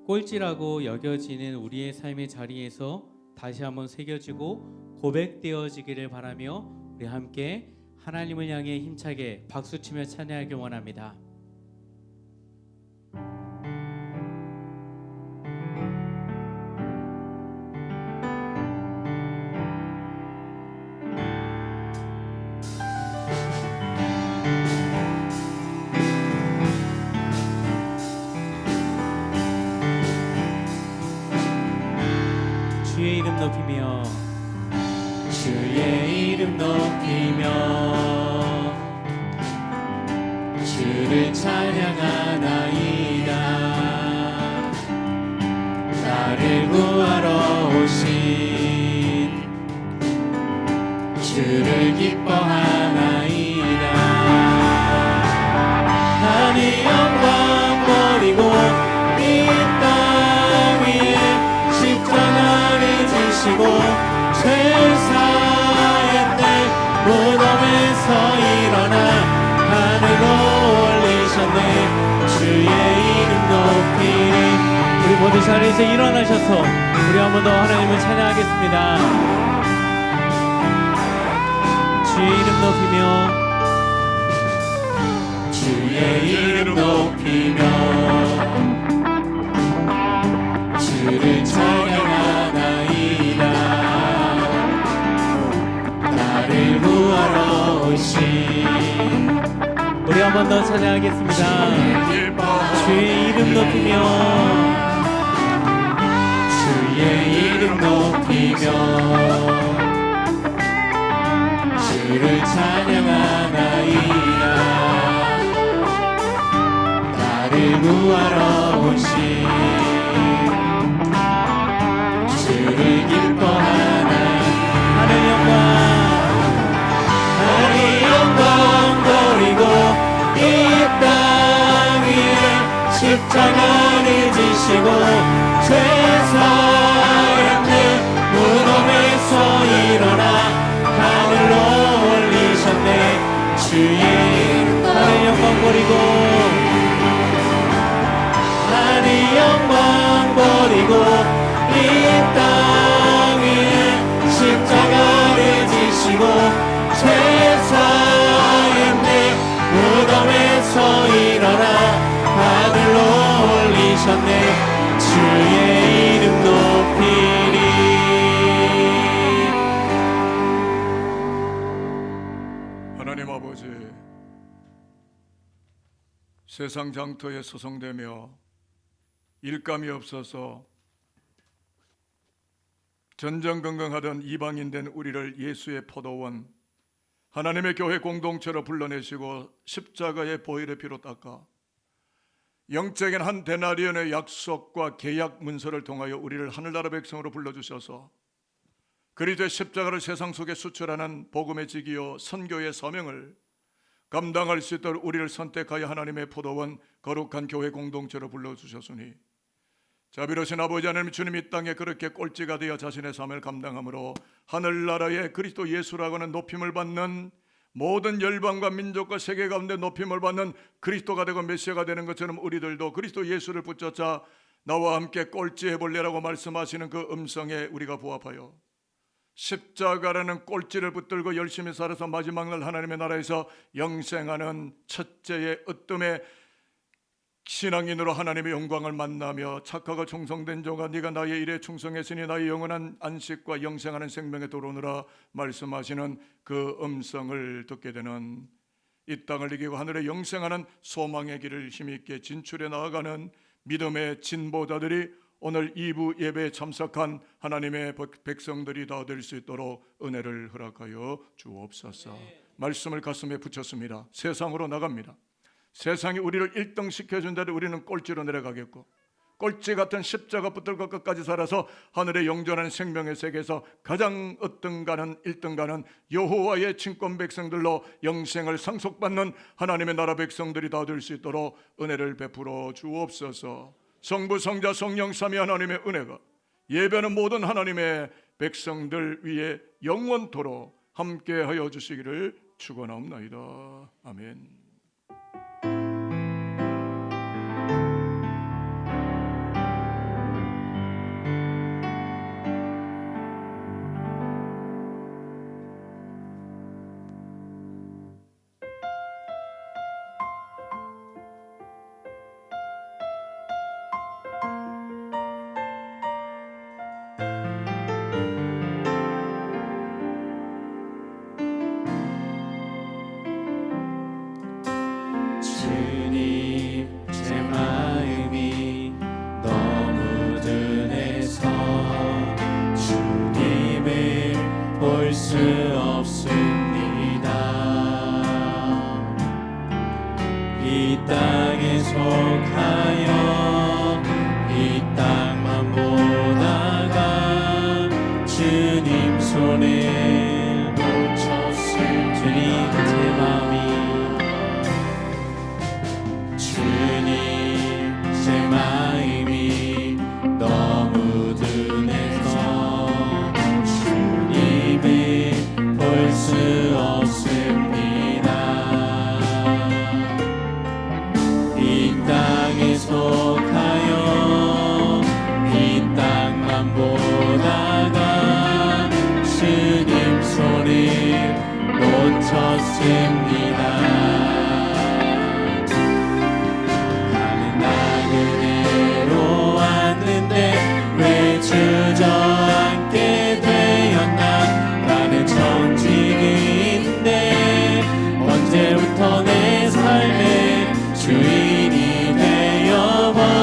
꼴찌라고 여겨지는 우리의 삶의 자리에서 다시 한번 새겨지고 고백되어지기를 바라며 우리 함께 하나님을 향해 힘차게 박수치며 찬양하길 원합니다. 주의 이름 높이며 주의 이름 높이며 주를 찬양하나이다. 나를 구하러 오신 주를 기뻐하나이다. 하늘 영광 버리고 이 땅 위에 십자가를 지시고 죄 사했네. 무덤에서 일어나 하늘로 올리셨네. 주의 이름 높이리. 우리 모두 자리에서 일어나셔서 우리 한 번 더 하나님을 찬양하겠습니다. 주의 이름 높이며 주의 이름 높이며 주를 찬양하나이다. 나를 구하러 오신 우리 한 번 더 찬양하겠습니다. 주의 이름 높이며 주의 이름 높이며 주를 찬양하나이다. 나를 구하러 오신 주를 기뻐하나. 하늘 영광 버리고 이 땅 위에 십자가를 지시고 죄 사했네. 무덤에서 일어나 하늘로 올리셨네. 주의 하늘 영광 버리고 하늘 영광 버리고 이 땅 위에 십자가를 지시고 죄 사했네. 무덤에서 일어나 하늘로 올리셨네. 주의 이름 높이리. 하나님 아버지, 세상 장터에 소송되며 일감이 없어서 전전긍긍하던 이방인된 우리를 예수의 포도원, 하나님의 교회 공동체로 불러내시고 십자가의 보혈의 피로 닦아 영적인 한 데나리온의 약속과 계약 문서를 통하여 우리를 하늘나라 백성으로 불러주셔서 그리스도의 십자가를 세상 속에 수출하는 복음의 직이요 선교의 사명을 감당할 수 있도록 우리를 선택하여 하나님의 포도원 거룩한 교회 공동체로 불러주셨으니 자비로우신 아버지 하나님, 주님 이 땅에 그렇게 꼴찌가 되어 자신의 삶을 감당함으로 하늘나라의 그리스도 예수라고 하는 높임을 받는 모든 열방과 민족과 세계 가운데 높임을 받는 그리스도가 되고 메시아가 되는 것처럼 우리들도 그리스도 예수를 붙잡자 나와 함께 꼴찌해 볼래라고 말씀하시는 그 음성에 우리가 부합하여 십자가라는 꼴찌를 붙들고 열심히 살아서 마지막 날 하나님의 나라에서 영생하는 첫째의 으뜸의 신앙인으로 하나님의 영광을 만나며 착하고 충성된 종아, 네가 나의 일에 충성했으니 나의 영원한 안식과 영생하는 생명에 들어오느라 말씀하시는 그 음성을 듣게 되는, 이 땅을 이기고 하늘에 영생하는 소망의 길을 힘있게 진출해 나아가는 믿음의 진보자들이 오늘 2부 예배에 참석한 하나님의 백성들이 다 될 수 있도록 은혜를 허락하여 주옵소서. 말씀을 가슴에 붙였습니다. 세상으로 나갑니다. 세상이 우리를 1등 시켜준다면 우리는 꼴찌로 내려가겠고, 꼴찌 같은 십자가 붙들 것 끝까지 살아서 하늘의 영존한 생명의 세계에서 가장 어떤가는 1등가는 여호와의 친권 백성들로 영생을 상속받는 하나님의 나라 백성들이 다 될 수 있도록 은혜를 베풀어 주옵소서. 성부 성자 성령 삼위 하나님의 은혜가 예배하는 모든 하나님의 백성들 위에 영원토록 함께하여 주시기를 축원하옵나이다. 아멘. 주님 제 마음이 너무 둔해서 주님을 볼 수 없습니다. 이 땅에 속하여 이 땅만 보다가 주님 손에 놓쳤을 주님 제 마음이 제 마음이 너무 둔해서 주님을 볼 수 없습니다. 이 땅에 속하여 이 땅만 보다가 주님 손을 놓쳤습니다. 왜 주저앉게 되었나. 나는 정직인데 언제부터 내 삶의 주인이 되어버렸나.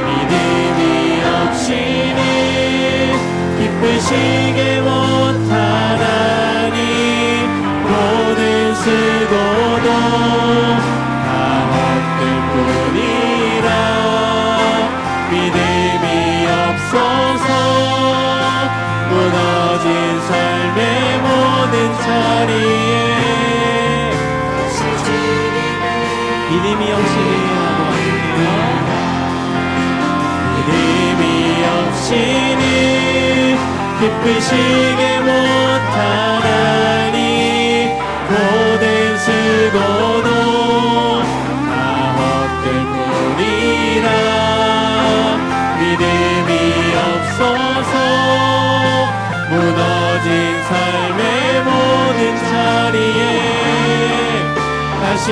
믿음이 없이는 기쁘시게 못하나니 모든 수고도 뿐이라. 믿음이 없어서 무너진 삶의 모든 자리에 믿음이 없이는 믿음이 없이는 기쁘시게 못하나니 모든 수고도 믿음이 없어서 무너진 삶의 모든 자리에 다시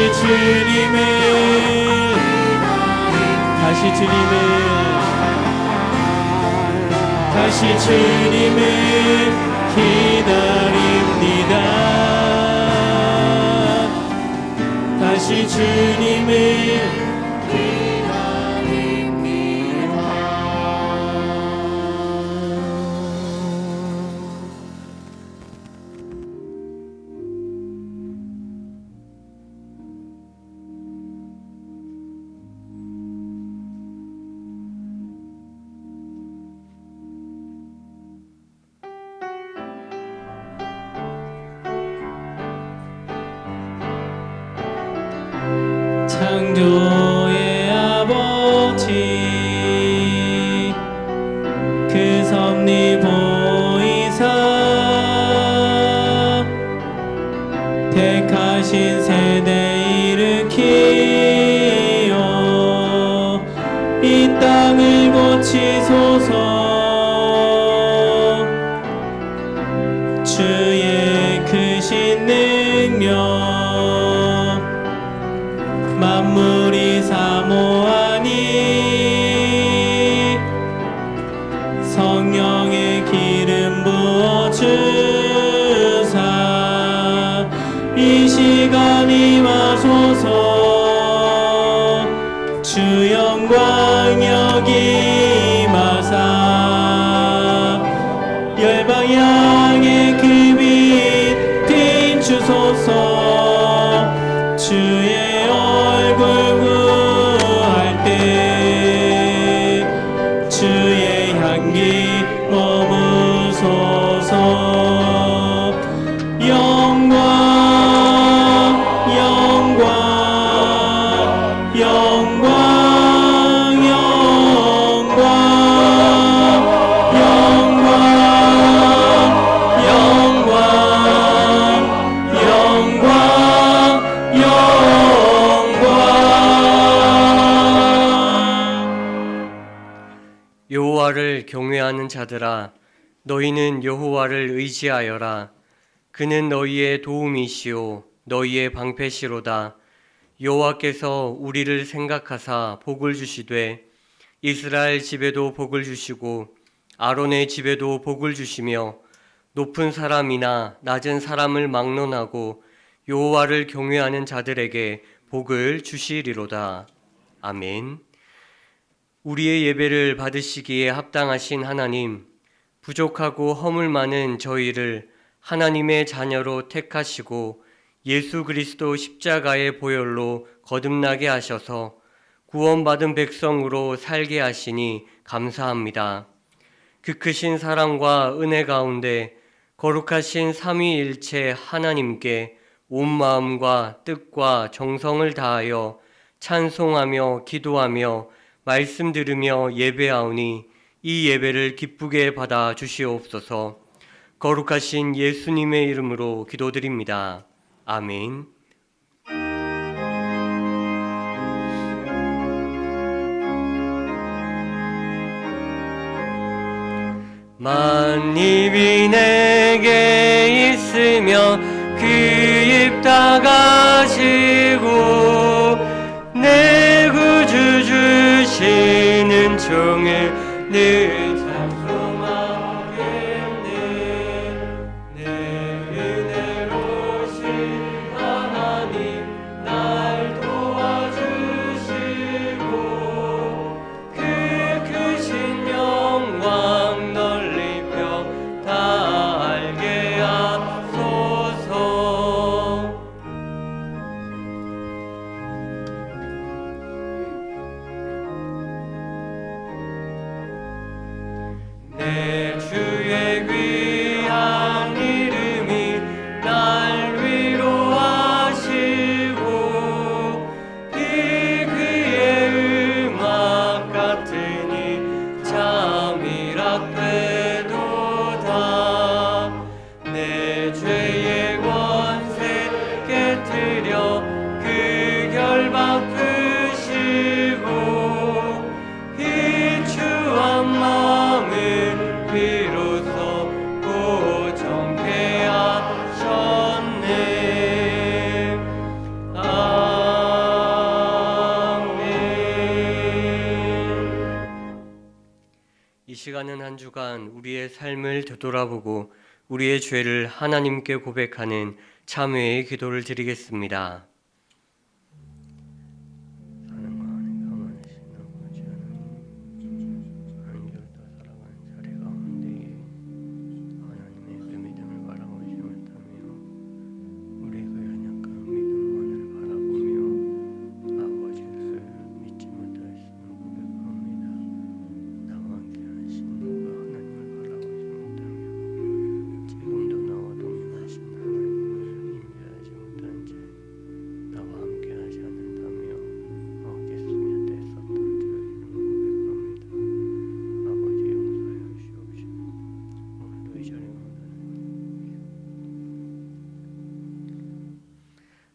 주님을 기다립니다. 다시 주님을 창조의 아버지 그 섭리 보이사 택하신 세대 일으키어 이 땅을 고치소서. 주의 크신 능력 만물이 사모하니 성령의 기름 부어주사 이 시간 임하소서. 주 영광 여기 임하사 열방향의 그 빛 여호와를 경외하는 자들아, 너희는 여호와를 의지하여라. 그는 너희의 도움이시오 너희의 방패시로다. 여호와께서 우리를 생각하사 복을 주시되 이스라엘 집에도 복을 주시고 아론의 집에도 복을 주시며 높은 사람이나 낮은 사람을 막론하고 여호와를 경외하는 자들에게 복을 주시리로다. 아멘. 우리의 예배를 받으시기에 합당하신 하나님, 부족하고 허물 많은 저희를 하나님의 자녀로 택하시고 예수 그리스도 십자가의 보혈로 거듭나게 하셔서 구원받은 백성으로 살게 하시니 감사합니다. 그 크신 사랑과 은혜 가운데 거룩하신 삼위일체 하나님께 온 마음과 뜻과 정성을 다하여 찬송하며 기도하며 말씀 들으며 예배하오니 이 예배를 기쁘게 받아 주시옵소서. 거룩하신 예수님의 이름으로 기도드립니다. 아멘. 만입이 내게 있으며 그 입 다 가시고 내 구주 주시는 종을 늘 찬송하겠네. 내 은혜로우신 하나님 날 도와주시고 그 크신 영광 넓히며 다 알게 하소서. 내 주의 귀한 이름이 날 위로하시고 이 그의 음악 같으니 잠이라 되도다. 내 죄의 권세 깨뜨려 그 결박 푸시고 이 추한 마음을 비로소 고정케 하셨네. 아멘. 이 시간은 한 주간 우리의 삶을 되돌아보고 우리의 죄를 하나님께 고백하는 참회의 기도를 드리겠습니다.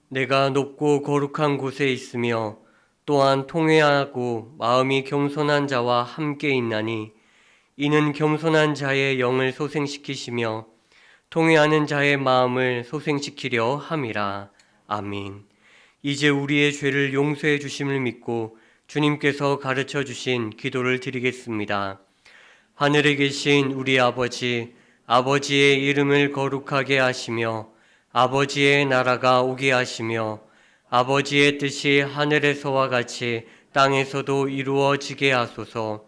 내가 높고 거룩한 곳에 있으며 또한 통회하고 마음이 겸손한 자와 함께 있나니 이는 겸손한 자의 영을 소생시키시며 통회하는 자의 마음을 소생시키려 함이라. 아멘. 이제 우리의 죄를 용서해 주심을 믿고 주님께서 가르쳐 주신 기도를 드리겠습니다. 하늘에 계신 우리 아버지, 아버지의 이름을 거룩하게 하시며 아버지의 나라가 오게 하시며 아버지의 뜻이 하늘에서와 같이 땅에서도 이루어지게 하소서.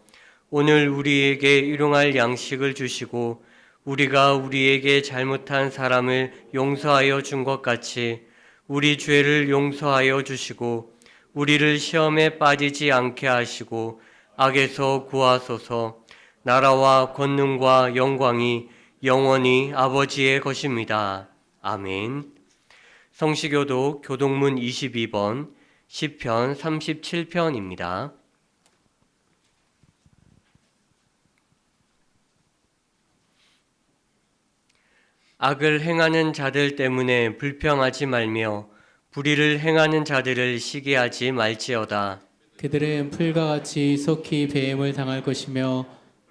오늘 우리에게 일용할 양식을 주시고 우리가 우리에게 잘못한 사람을 용서하여 준 것 같이 우리 죄를 용서하여 주시고 우리를 시험에 빠지지 않게 하시고 악에서 구하소서. 나라와 권능과 영광이 영원히 아버지의 것입니다. 아멘. 성시교독 교동문 22번 시편 37편입니다. 악을 행하는 자들 때문에 불평하지 말며 불의를 행하는 자들을 시기하지 말지어다. 그들은 풀과 같이 속히 배임을 당할 것이며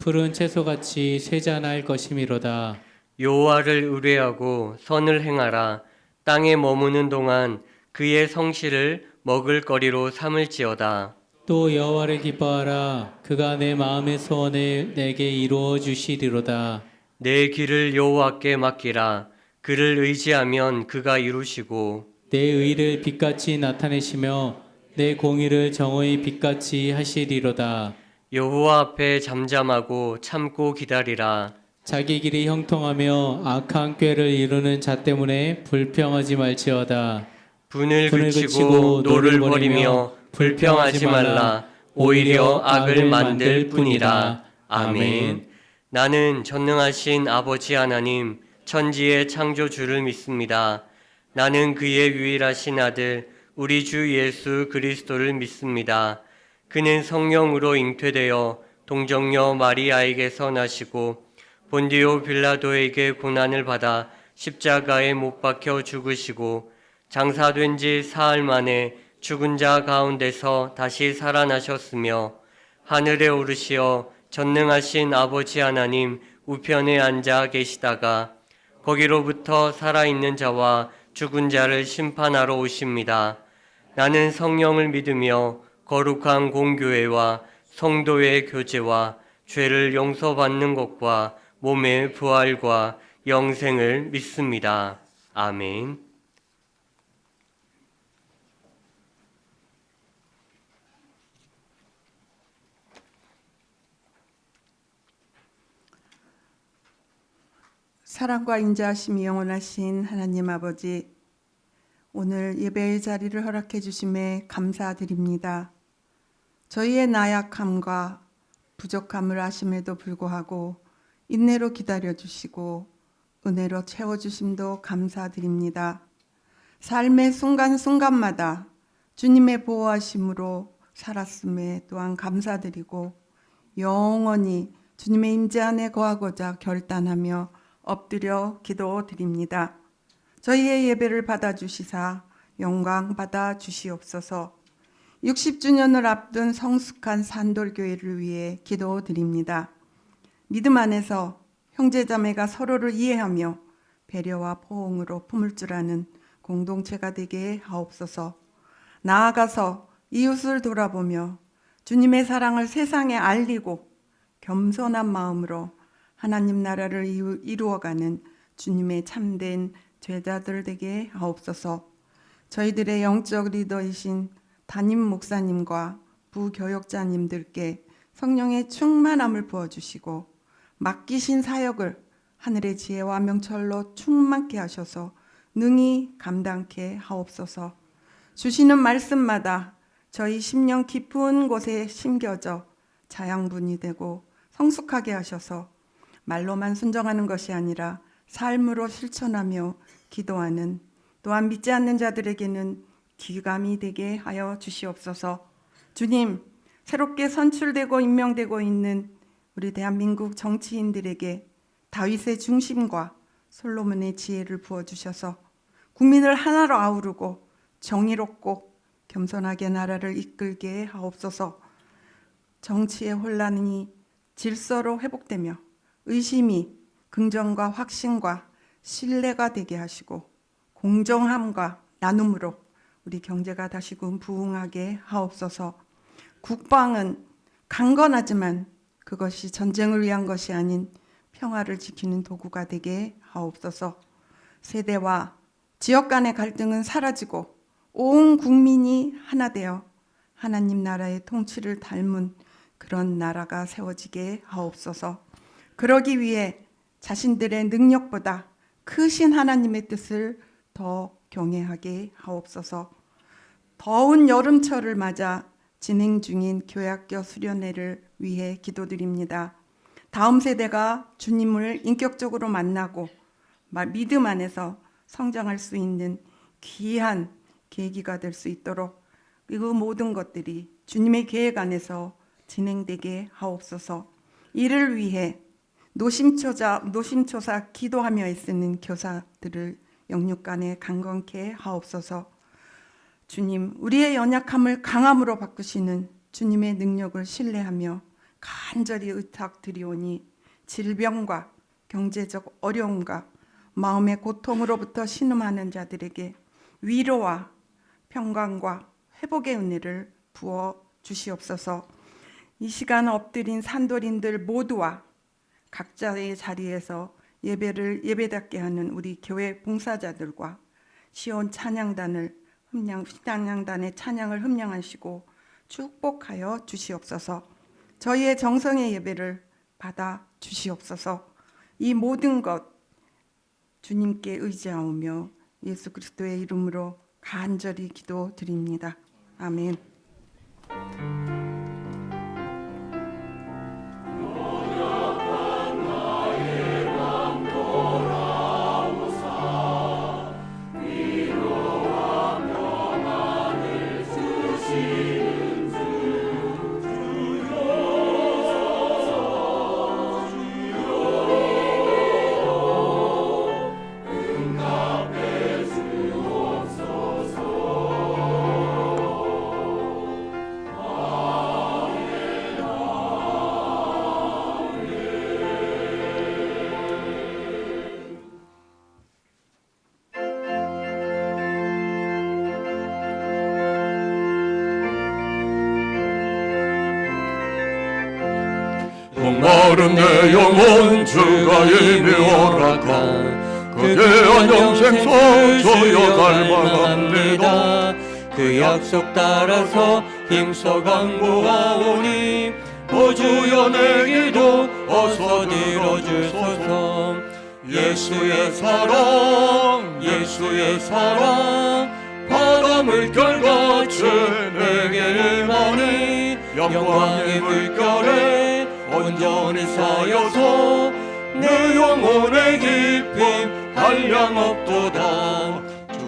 푸른 채소같이 쇠잔할 것이미로다. 여호와를 의뢰하고 선을 행하라. 땅에 머무는 동안 그의 성실을 먹을거리로 삼을지어다. 또 여호와를 기뻐하라. 그가 내 마음의 소원을 내게 이루어 주시리로다. 내 길을 여호와께 맡기라. 그를 의지하면 그가 이루시고 내 의를 빛같이 나타내시며 내 공의를 정오의 빛같이 하시리로다. 여호와 앞에 잠잠하고 참고 기다리라. 자기 길이 형통하며 악한 꾀를 이루는 자 때문에 불평하지 말지어다. 분을 분을 그치고 그치고 노를 버리며 불평하지 말라. 오히려 악을 만들 뿐이라. 아멘. 나는 전능하신 아버지 하나님 천지의 창조주를 믿습니다. 나는 그의 유일하신 아들 우리 주 예수 그리스도를 믿습니다. 그는 성령으로 잉태되어 동정녀 마리아에게서 나시고 본디오 빌라도에게 고난을 받아 십자가에 못 박혀 죽으시고 장사된 지 사흘 만에 죽은 자 가운데서 다시 살아나셨으며 하늘에 오르시어 전능하신 아버지 하나님 우편에 앉아 계시다가 거기로부터 살아있는 자와 죽은 자를 심판하러 오십니다. 나는 성령을 믿으며 거룩한 공교회와 성도의 교제와 죄를 용서받는 것과 몸의 부활과 영생을 믿습니다. 아멘. 사랑과 인자하심이 영원하신 하나님 아버지, 오늘 예배의 자리를 허락해 주심에 감사드립니다. 저희의 나약함과 부족함을 아심에도 불구하고 인내로 기다려 주시고 은혜로 채워 주심도 감사드립니다. 삶의 순간순간마다 주님의 보호하심으로 살았음에 또한 감사드리고 영원히 주님의 임재 안에 거하고자 결단하며 엎드려 기도드립니다. 저희의 예배를 받아주시사 영광 받아 주시옵소서. 60주년을 앞둔 성숙한 산돌교회를 위해 기도드립니다. 믿음 안에서 형제자매가 서로를 이해하며 배려와 포옹으로 품을 줄 아는 공동체가 되게 하옵소서. 나아가서 이웃을 돌아보며 주님의 사랑을 세상에 알리고 겸손한 마음으로 하나님 나라를 이루어가는 주님의 참된 제자들 되게 하옵소서. 저희들의 영적 리더이신 담임 목사님과 부교역자님들께 성령의 충만함을 부어주시고 맡기신 사역을 하늘의 지혜와 명철로 충만케 하셔서 능히 감당케 하옵소서. 주시는 말씀마다 저희 심령 깊은 곳에 심겨져 자양분이 되고 성숙하게 하셔서 말로만 순종하는 것이 아니라 삶으로 실천하며 기도하는, 또한 믿지 않는 자들에게는 귀감이 되게 하여 주시옵소서. 주님, 새롭게 선출되고 임명되고 있는 우리 대한민국 정치인들에게 다윗의 중심과 솔로몬의 지혜를 부어주셔서 국민을 하나로 아우르고 정의롭고 겸손하게 나라를 이끌게 하옵소서. 정치의 혼란이 질서로 회복되며 의심이 긍정과 확신과 신뢰가 되게 하시고 공정함과 나눔으로 우리 경제가 다시금 부흥하게 하옵소서. 국방은 강건하지만 그것이 전쟁을 위한 것이 아닌 평화를 지키는 도구가 되게 하옵소서. 세대와 지역 간의 갈등은 사라지고 온 국민이 하나 되어 하나님 나라의 통치를 닮은 그런 나라가 세워지게 하옵소서. 그러기 위해 자신들의 능력보다 크신 하나님의 뜻을 더 경외하게 하옵소서. 더운 여름철을 맞아 진행 중인 교회학교 수련회를 위해 기도드립니다. 다음 세대가 주님을 인격적으로 만나고 믿음 안에서 성장할 수 있는 귀한 계기가 될 수 있도록 그 모든 것들이 주님의 계획 안에서 진행되게 하옵소서. 이를 위해 노심초사 기도하며 애쓰는 교사들을 영육간에 강건케 하옵소서. 주님, 우리의 연약함을 강함으로 바꾸시는 주님의 능력을 신뢰하며 간절히 의탁드리오니 질병과 경제적 어려움과 마음의 고통으로부터 신음하는 자들에게 위로와 평강과 회복의 은혜를 부어 주시옵소서. 이 시간 엎드린 산돌인들 모두와 각자의 자리에서 예배답게 하는 우리 교회 봉사자들과 시온 찬양단의 찬양을 흠량하시고 축복하여 주시옵소서. 저희의 정성의 예배를 받아 주시옵소서. 이 모든 것 주님께 의지하오며 예수 그리스도의 이름으로 간절히 기도드립니다. 아멘. 목마른 내 영혼 주가 이미 허락한 그 귀한 영생서 저여 갈망합니다. 그 약속 따라서 힘써 간구하오니 오 주여 내 기도 어서 들어주소서. 예수의 사랑 예수의 사랑 바다 물결같이 내게 임하니 영광의 물결에 온전히 쌓여서 내 영혼의 깊이 한량없도다.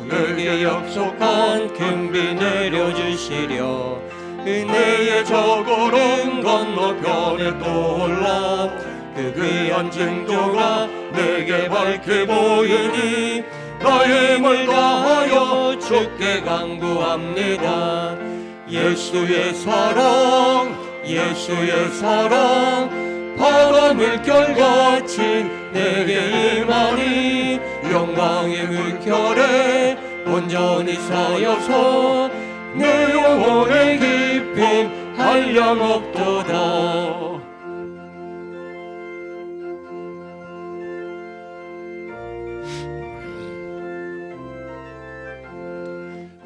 주에게 약속한 금비 내려주시려 은혜의 저 구름 건너편에 떠올라 그 귀한 징조가 내게 밝게 보이니 나의 힘을 다하여 주께 간구합니다. 예수의 사랑 예수의 사랑 바다 물결같이 내게 임하니 영광의 물결에 온전히 쌓여서 내 영혼의 깊이 한량없도다.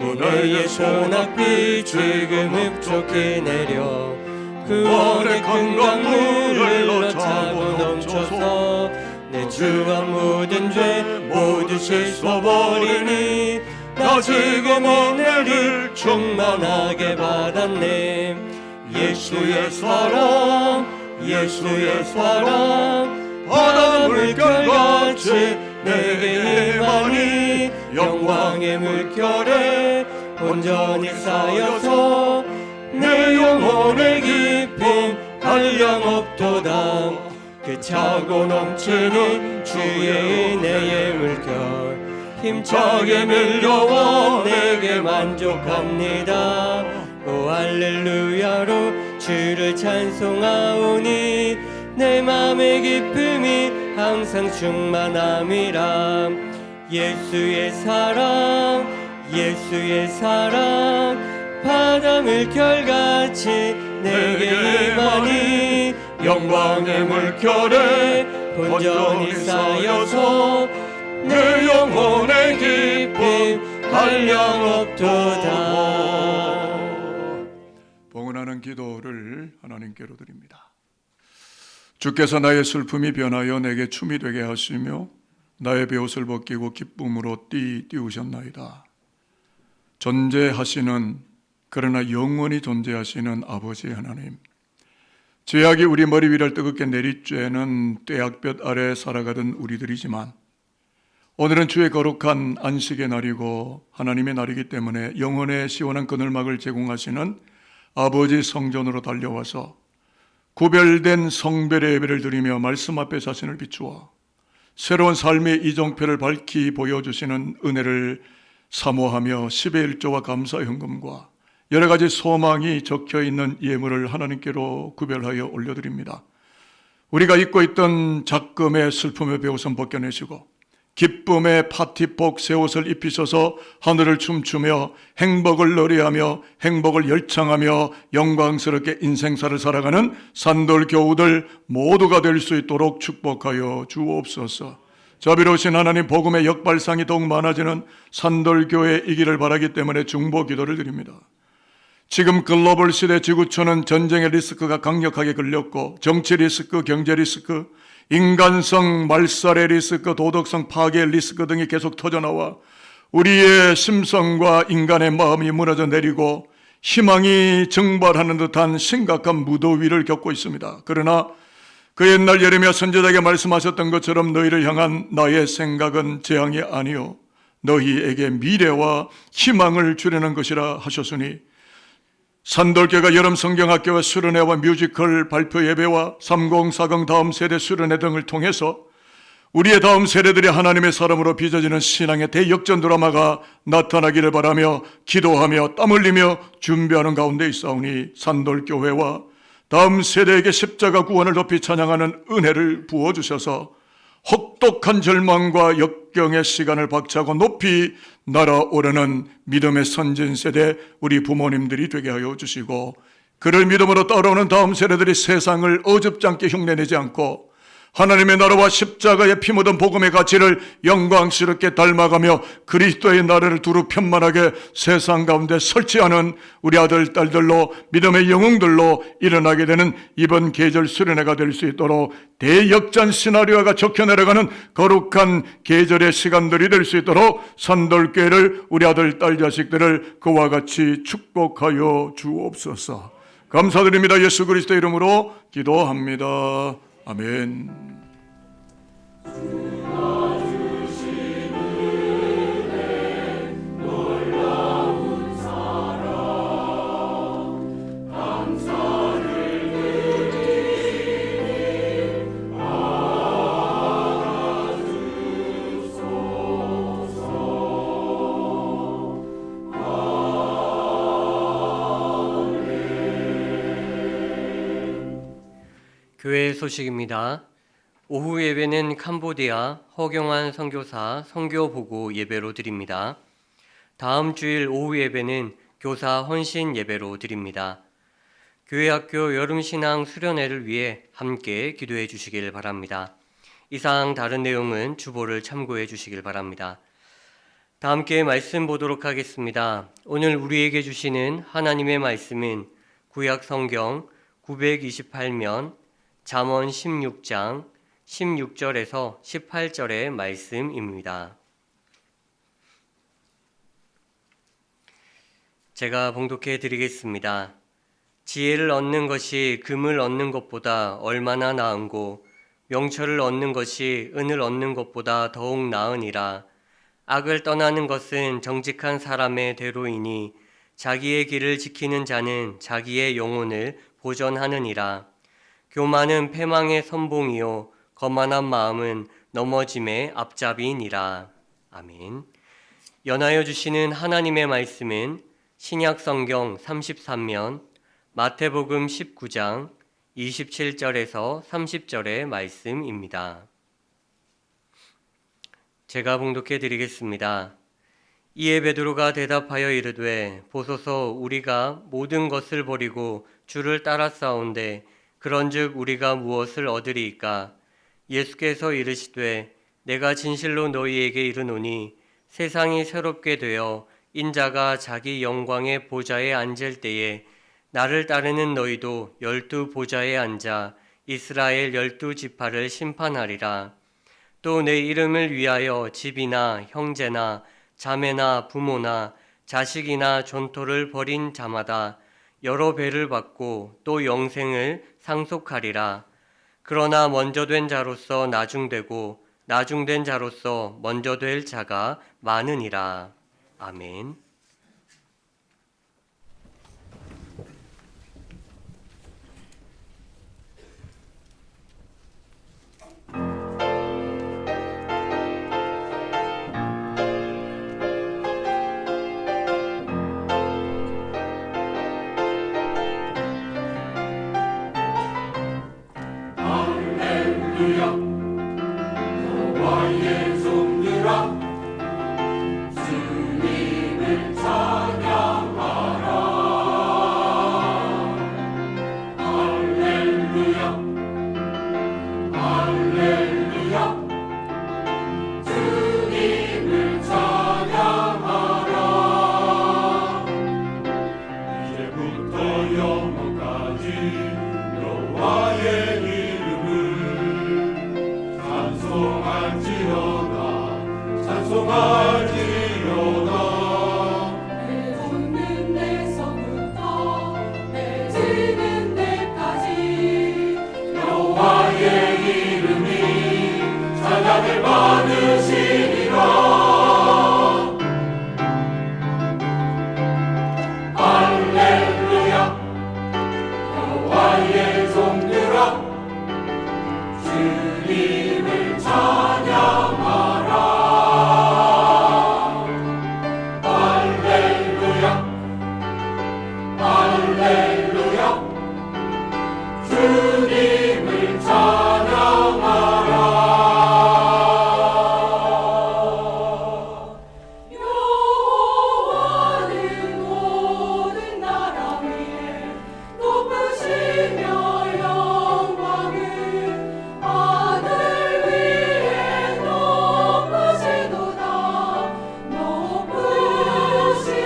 은혜의 소낙비 지금 흡족히 내려 그 안에 큰 강물을 흘러차고 넘쳐서 내 주와 모든 죄 모두 씻어버리니 나 지금 은혜를 충만하게 받았네. 예수의 사랑 예수의 사랑 바다 물결같이 내게 임하니 영광의 물결에 온전히 쌓여서 내 영혼의 깊이 한량없도다. 그 차고 넘치는 주의 은혜의 물결 힘차게 밀려와 내게 만족합니다. 오 할렐루야로 주를 찬송하오니 내 맘의 기쁨이 항상 충만함이라. 예수의 사랑 예수의 사랑 바다 물결같이 내게 임하니 영광의 물결에 온전히 쌓여서 내 영혼의 깊이 한량없도다. 봉헌하는 기도를 하나님께로 드립니다. 주께서 나의 슬픔이 변하여 내게 춤이 되게 하시며 나의 베옷을 벗기고 기쁨으로 띄우셨나이다. 존재하시는 그러나 영원히 존재하시는 아버지 하나님, 죄악이 우리 머리 위를 뜨겁게 내리쬐는 떼약볕 아래 살아가던 우리들이지만 오늘은 주의 거룩한 안식의 날이고 하나님의 날이기 때문에 영혼의 시원한 그늘막을 제공하시는 아버지 성전으로 달려와서 구별된 성별의 예배를 드리며 말씀 앞에 자신을 비추어 새로운 삶의 이정표를 밝히 보여주시는 은혜를 사모하며 10의 1조와 감사 현금과 여러 가지 소망이 적혀 있는 예물을 하나님께로 구별하여 올려드립니다. 우리가 입고 있던 작금의 슬픔의 베옷은 벗겨내시고 기쁨의 파티복 새 옷을 입히셔서 하늘을 춤추며 행복을 노래하며 행복을 열창하며 영광스럽게 인생사를 살아가는 산돌 교우들 모두가 될 수 있도록 축복하여 주옵소서. 자비로우신 하나님, 복음의 역발상이 더욱 많아지는 산돌교회이기를 바라기 때문에 중보 기도를 드립니다. 지금 글로벌 시대 지구촌은 전쟁의 리스크가 강력하게 걸렸고 정치 리스크, 경제 리스크, 인간성 말살의 리스크, 도덕성 파괴의 리스크 등이 계속 터져나와 우리의 심성과 인간의 마음이 무너져 내리고 희망이 증발하는 듯한 심각한 무더위를 겪고 있습니다. 그러나 그 옛날 예레미야 선지자에게 말씀하셨던 것처럼 너희를 향한 나의 생각은 재앙이 아니요 너희에게 미래와 희망을 주려는 것이라 하셨으니 산돌교가 여름 성경학교와 수련회와 뮤지컬 발표 예배와 3040 다음 세대 수련회 등을 통해서 우리의 다음 세대들이 하나님의 사람으로 빚어지는 신앙의 대역전 드라마가 나타나기를 바라며 기도하며 땀 흘리며 준비하는 가운데 있사오니 산돌교회와 다음 세대에게 십자가 구원을 높이 찬양하는 은혜를 부어주셔서 혹독한 절망과 역경의 시간을 박차고 높이 날아오르는 믿음의 선진세대 우리 부모님들이 되게 하여 주시고 그를 믿음으로 따라오는 다음 세대들이 세상을 어줍지 않게 흉내내지 않고 하나님의 나라와 십자가의 피 묻은 복음의 가치를 영광스럽게 닮아가며 그리스도의 나라를 두루 편만하게 세상 가운데 설치하는 우리 아들, 딸들로 믿음의 영웅들로 일어나게 되는 이번 계절 수련회가 될 수 있도록 대역전 시나리오가 적혀 내려가는 거룩한 계절의 시간들이 될 수 있도록 산돌교회를 우리 아들, 딸, 자식들을 그와 같이 축복하여 주옵소서. 감사드립니다. 예수 그리스도 이름으로 기도합니다. 아멘. 교회 소식입니다. 오후 예배는 캄보디아 허경환 선교사 선교 보고 예배로 드립니다. 다음 주일 오후 예배는 교사 헌신 예배로 드립니다. 교회학교 여름신앙 수련회를 위해 함께 기도해 주시길 바랍니다. 이상 다른 내용은 주보를 참고해 주시길 바랍니다. 다 함께 말씀 보도록 하겠습니다. 오늘 우리에게 주시는 하나님의 말씀은 구약 성경 928면 잠언 16장 16절에서 18절의 말씀입니다. 제가 봉독해 드리겠습니다. 지혜를 얻는 것이 금을 얻는 것보다 얼마나 나은고 명철을 얻는 것이 은을 얻는 것보다 더욱 나으니라. 악을 떠나는 것은 정직한 사람의 대로이니 자기의 길을 지키는 자는 자기의 영혼을 보전하느니라. 교만은 패망의 선봉이요 거만한 마음은 넘어짐의 앞잡이니라. 아멘. 연하여 주시는 하나님의 말씀은 신약 성경 33면 마태복음 19장 27절에서 30절의 말씀입니다. 제가 봉독해 드리겠습니다. 이에 베드로가 대답하여 이르되 보소서 우리가 모든 것을 버리고 주를 따랐사온데 그런즉 우리가 무엇을 얻으리이까? 예수께서 이르시되 내가 진실로 너희에게 이르노니 세상이 새롭게 되어 인자가 자기 영광의 보좌에 앉을 때에 나를 따르는 너희도 12 보좌에 앉아 이스라엘 12 지파를 심판하리라. 또 내 이름을 위하여 집이나 형제나 자매나 부모나 자식이나 존토를 벌인 자마다 여러 배를 받고 또 영생을 상속하리라. 그러나 먼저 된 자로서 나중되고 나중된 자로서 먼저 될 자가 많으니라. 아멘. 해 돋는 데서부터 해 지는 데까지 여호와의 이름이 찬양을 받으시리라. 할렐루야. 여호와의 종들아 주님을 찬양하라. 할렐루야. 주님을 찬양하라. 여호와는 모든 나라 위에 높으시며 영광은 하늘 위에 높으시도다.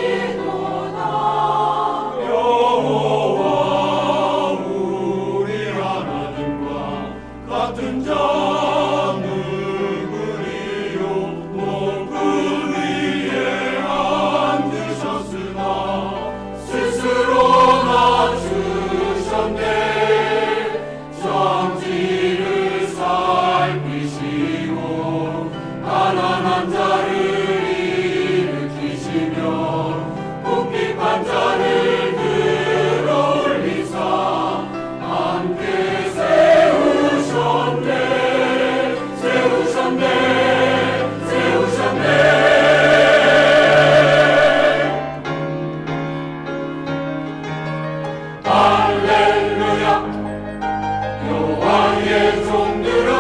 높으시도다. 여호와 우리 하나님과 같은 자 누구리요. 높은 위에 앉으셨으나 스스로 낮추셨네. 정지를 살피시고 가난한 자를 일으키시며 궁핍한 자를 들어올리사 함께 세우셨네. 세우셨네. 세우셨네. 할렐루야. 여호와의 종들아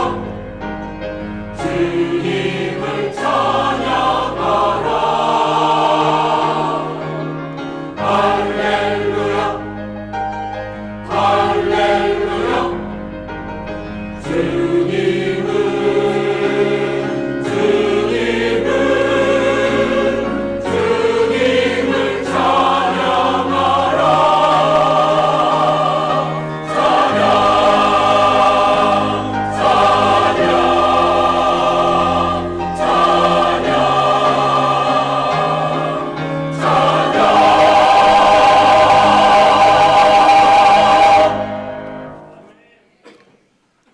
주님을 찬양하라. 할렐루야. 할렐루야. 주님을 찬양하라.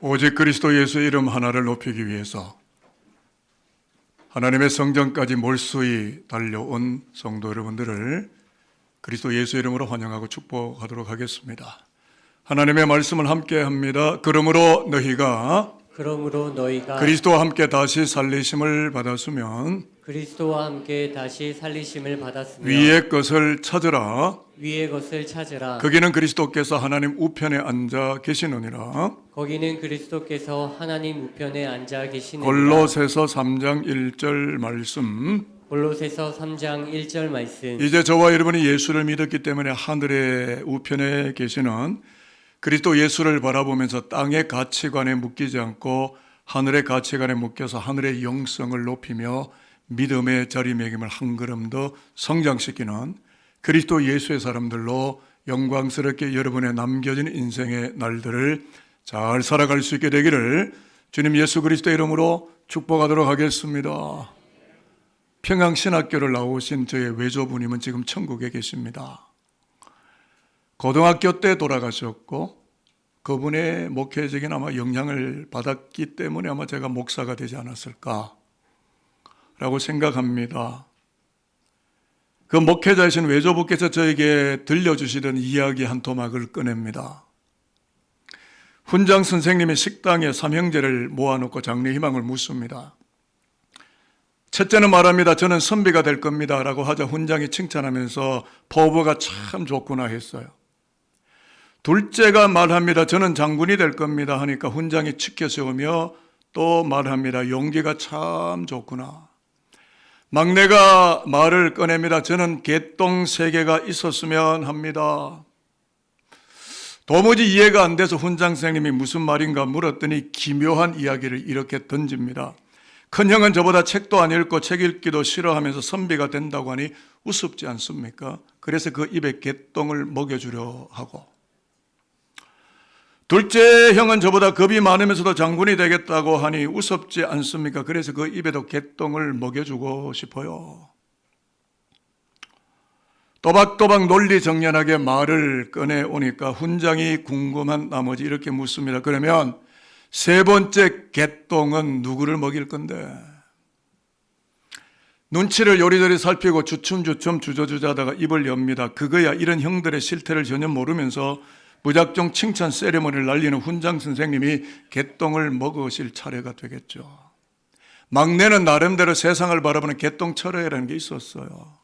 오직 그리스도 예수의 이름 하나를 높이기 위해서 하나님의 성전까지 몰수히 달려온 성도 여러분들을 그리스도 예수 이름으로 환영하고 축복하도록 하겠습니다. 하나님의 말씀을 함께 합니다. 그러므로 너희가 그리스도와 함께 다시 살리심을 받았으면 그리스도와 함께 다시 살리심을 받았으며 위의 것을 찾으라. 위의 것을 찾으라. 거기는 그리스도께서 하나님 우편에 앉아 계시느니라. 거기는 그리스도께서 하나님 우편에 앉아 계시느니라. 골로새서 3장 1절 말씀. 골로새서 3장 1절 말씀. 이제 저와 여러분이 예수를 믿었기 때문에 하늘의 우편에 계시는 그리스도 예수를 바라보면서 땅의 가치관에 묶이지 않고 하늘의 가치관에 묶여서 하늘의 영성을 높이며 믿음의 자리매김을 한 걸음 더 성장시키는 그리스도 예수의 사람들로 영광스럽게 여러분의 남겨진 인생의 날들을 잘 살아갈 수 있게 되기를 주님 예수 그리스도의 이름으로 축복하도록 하겠습니다. 평양신학교를 나오신 저의 외조부님은 지금 천국에 계십니다. 고등학교 때 돌아가셨고 그분의 목회적인 아마 영향을 받았기 때문에 아마 제가 목사가 되지 않았을까라고 생각합니다. 그 목회자이신 외조부께서 저에게 들려주시던 이야기 한 토막을 꺼냅니다. 훈장 선생님이 식당에 삼형제를 모아놓고 장래 희망을 묻습니다. 첫째는 말합니다. 저는 선비가 될 겁니다 라고 하자 훈장이 칭찬하면서 포부가 참 좋구나 했어요. 둘째가 말합니다. 저는 장군이 될 겁니다 하니까 훈장이 치켜 세우며 또 말합니다. 용기가 참 좋구나. 막내가 말을 꺼냅니다. 저는 개똥 3개가 있었으면 합니다. 도무지 이해가 안 돼서 훈장 선생님이 무슨 말인가 물었더니 기묘한 이야기를 이렇게 던집니다. 큰형은 저보다 책도 안 읽고 책 읽기도 싫어하면서 선비가 된다고 하니 우습지 않습니까? 그래서 그 입에 개똥을 먹여주려 하고, 둘째 형은 저보다 겁이 많으면서도 장군이 되겠다고 하니 우습지 않습니까? 그래서 그 입에도 개똥을 먹여주고 싶어요. 또박또박 논리정연하게 말을 꺼내오니까 훈장이 궁금한 나머지 이렇게 묻습니다. 그러면 3번째 개똥은 누구를 먹일 건데? 눈치를 요리조리 살피고 주춤주춤 주저주저하다가 입을 엽니다. 그거야 이런 형들의 실태를 전혀 모르면서 무작정 칭찬 세레머니를 날리는 훈장 선생님이 개똥을 먹으실 차례가 되겠죠. 막내는 나름대로 세상을 바라보는 개똥 철학이라는 게 있었어요.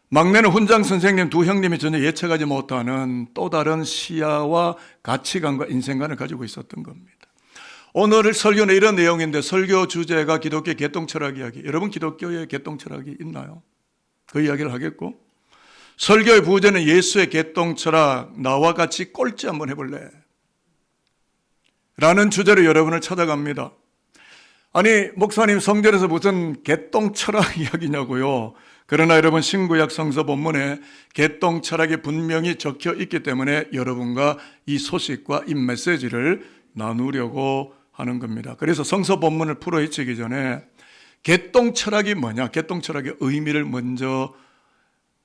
막내는 훈장 선생님 두 형님이 전혀 예측하지 못하는 또 다른 시야와 가치관과 인생관을 가지고 있었던 겁니다. 오늘 설교는 이런 내용인데 설교 주제가 기독교 개똥 철학 이야기. 여러분 기독교에 개똥 철학이 있나요? 그 이야기를 하겠고, 설교의 부제는 예수의 개똥 철학, 나와 같이 꼴찌 한번 해볼래? 라는 주제로 여러분을 찾아갑니다. 아니 목사님 성전에서 무슨 개똥 철학 이야기냐고요. 그러나 여러분 신구약 성서 본문에 개똥 철학이 분명히 적혀 있기 때문에 여러분과 이 소식과 이 메시지를 나누려고 하는 겁니다. 그래서 성서 본문을 풀어헤치기 전에 개똥 철학이 뭐냐, 개똥 철학의 의미를 먼저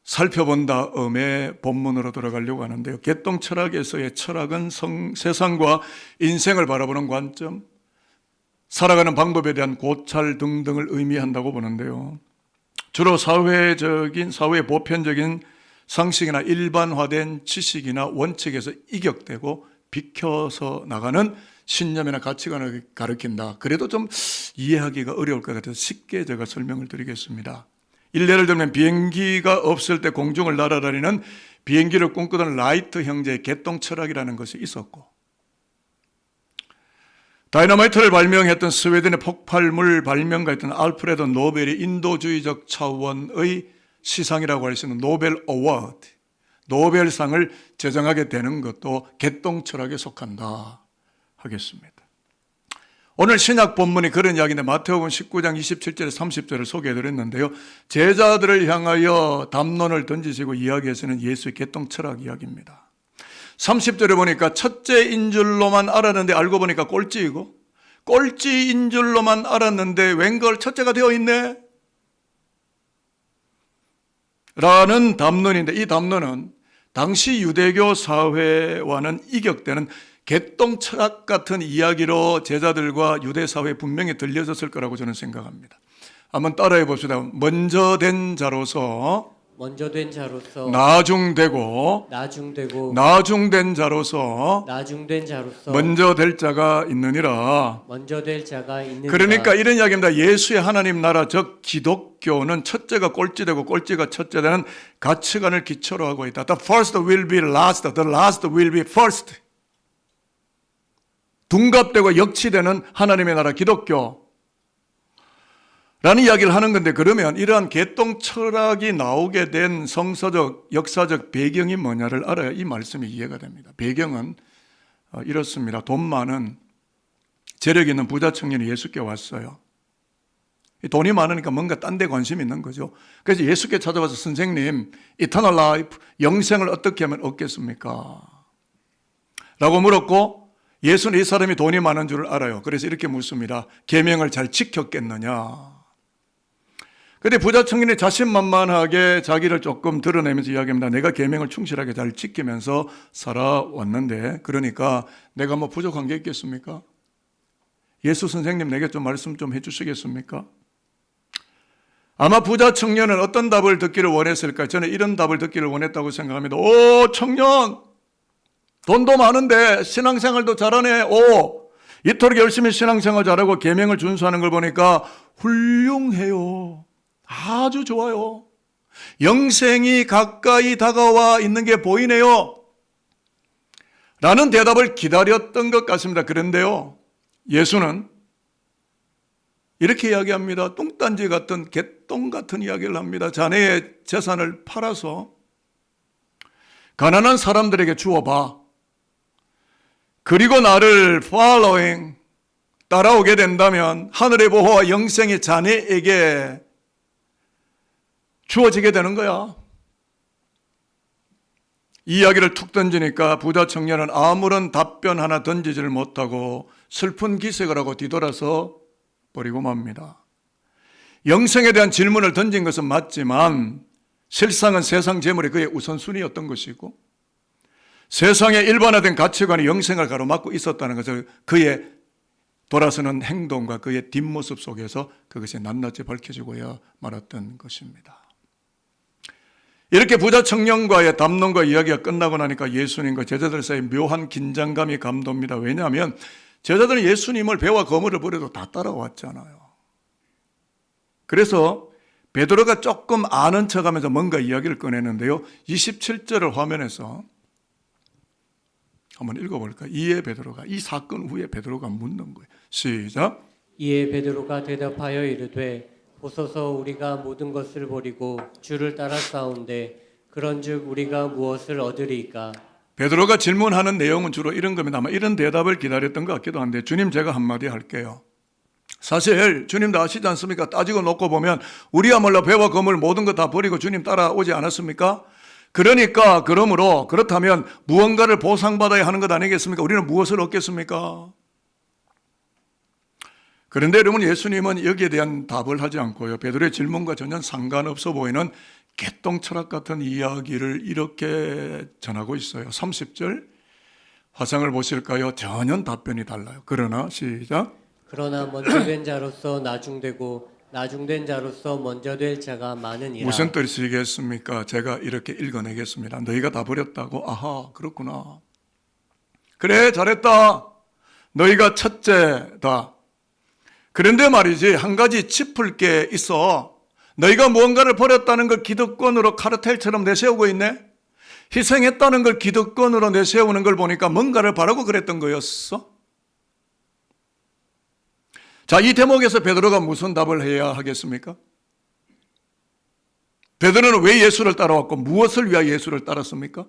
살펴본 다음에 본문으로 들어가려고 하는데요. 개똥 철학에서의 철학은 세상과 인생을 바라보는 관점, 살아가는 방법에 대한 고찰 등등을 의미한다고 보는데요. 주로 사회 보편적인 상식이나 일반화된 지식이나 원칙에서 이격되고 비켜서 나가는 신념이나 가치관을 가리킨다. 그래도 좀 이해하기가 어려울 것 같아서 쉽게 제가 설명을 드리겠습니다. 일례를 들면 비행기가 없을 때 공중을 날아다니는 비행기를 꿈꾸던 라이트 형제의 개똥 철학이라는 것이 있었고, 다이너마이트를 발명했던 스웨덴의 폭발물 발명가였던 알프레드 노벨이 인도주의적 차원의 시상이라고 할 수 있는 노벨 어워드, 노벨상을 제정하게 되는 것도 개똥 철학에 속한다 하겠습니다. 오늘 신약 본문이 그런 이야기인데 마태복음 19장 27절에 30절을 소개해드렸는데요. 제자들을 향하여 담론을 던지시고 이야기하시는 예수의 개똥 철학 이야기입니다. 30절에 보니까 첫째인 줄로만 알았는데 알고 보니까 꼴찌이고, 꼴찌인 줄로만 알았는데 웬걸 첫째가 되어 있네 라는 담론인데, 이 담론은 당시 유대교 사회와는 이격되는 개똥 철학 같은 이야기로 제자들과 유대 사회에 분명히 들려졌을 거라고 저는 생각합니다. 한번 따라해 봅시다. 먼저 된 자로서 나중되고 나중된 자로서 먼저 될 자가 있느니라. 그러니까 이런 이야기입니다. 예수의 하나님 나라 즉 기독교는 첫째가 꼴찌되고 꼴찌가 첫째되는 가치관을 기초로 하고 있다. The first will be last, the last will be first. 둔갑되고 역치되는 하나님의 나라 기독교 라는 이야기를 하는 건데, 그러면 이러한 개똥 철학이 나오게 된 성서적, 역사적 배경이 뭐냐를 알아야 이 말씀이 이해가 됩니다. 배경은 이렇습니다. 돈 많은 재력 있는 부자 청년이 예수께 왔어요. 돈이 많으니까 뭔가 딴 데 관심이 있는 거죠. 그래서 예수께 찾아와서 선생님, eternal life, 영생을 어떻게 하면 얻겠습니까? 라고 물었고, 예수는 이 사람이 돈이 많은 줄 알아요. 그래서 이렇게 묻습니다. 계명을 잘 지켰겠느냐? 근데 부자 청년이 자신만만하게 자기를 조금 드러내면서 이야기합니다. 내가 계명을 충실하게 잘 지키면서 살아왔는데, 그러니까 내가 뭐 부족한 게 있겠습니까? 예수 선생님 내게 좀 말씀 좀 해주시겠습니까? 아마 부자 청년은 어떤 답을 듣기를 원했을까요? 저는 이런 답을 듣기를 원했다고 생각합니다. 오, 청년! 돈도 많은데 신앙생활도 잘하네. 오, 이토록 열심히 신앙생활 잘하고 계명을 준수하는 걸 보니까 훌륭해요. 아주 좋아요. 영생이 가까이 다가와 있는 게 보이네요. 라는 대답을 기다렸던 것 같습니다. 그런데요, 예수는 이렇게 이야기합니다. 뚱딴지 같은 개똥 같은 이야기를 합니다. 자네의 재산을 팔아서 가난한 사람들에게 주어봐. 그리고 나를 following, 따라오게 된다면 하늘의 보호와 영생이 자네에게 주어지게 되는 거야. 이 이야기를 툭 던지니까 부자 청년은 아무런 답변 하나 던지지를 못하고 슬픈 기색을 하고 뒤돌아서 버리고 맙니다. 영생에 대한 질문을 던진 것은 맞지만 실상은 세상 재물이 그의 우선순위였던 것이고 세상의 일반화된 가치관이 영생을 가로막고 있었다는 것을 그의 돌아서는 행동과 그의 뒷모습 속에서 그것이 낱낱이 밝혀지고야 말았던 것입니다. 이렇게 부자 청년과의 담론과 이야기가 끝나고 나니까 예수님과 제자들 사이에 묘한 긴장감이 감돕니다. 왜냐하면 제자들은 예수님을 배와 거물을 버려도 다 따라왔잖아요. 그래서 베드로가 조금 아는 척하면서 뭔가 이야기를 꺼내는데요. 27절을 화면에서 한번 읽어볼까요? 이에 베드로가, 이 사건 후에 베드로가 묻는 거예요. 시작. 이에 베드로가 대답하여 이르되 보소서 우리가 모든 것을 버리고 주를 따라 싸운데 그런즉 우리가 무엇을 얻으리이까? 베드로가 질문하는 내용은 주로 이런 겁니다. 아마 이런 대답을 기다렸던 것 같기도 한데 주님 제가 한마디 할게요. 사실 주님도 아시지 않습니까? 따지고 놓고 보면 우리야말로 배와 거물 모든 거 다 버리고 주님 따라오지 않았습니까? 그러니까 그렇다면 무언가를 보상받아야 하는 것 아니겠습니까? 우리는 무엇을 얻겠습니까? 그런데 여러분 예수님은 여기에 대한 답을 하지 않고요. 베드로의 질문과 전혀 상관없어 보이는 개똥 철학 같은 이야기를 이렇게 전하고 있어요. 30절 화상을 보실까요? 전혀 답변이 달라요. 그러나 시작. 그러나 먼저 된 자로서 나중되고 나중된 자로서 먼저 될 자가 많으니라. 무슨 뜻이겠습니까? 제가 이렇게 읽어내겠습니다. 너희가 다 버렸다고? 아하, 그렇구나. 그래, 잘했다. 너희가 첫째다. 그런데 말이지, 한 가지 짚을 게 있어. 너희가 무언가를 버렸다는 걸 기득권으로 카르텔처럼 내세우고 있네? 희생했다는 걸 기득권으로 내세우는 걸 보니까 뭔가를 바라고 그랬던 거였어? 자, 이 대목에서 베드로가 무슨 답을 해야 하겠습니까? 베드로는 왜 예수를 따라왔고 무엇을 위하여 예수를 따랐습니까?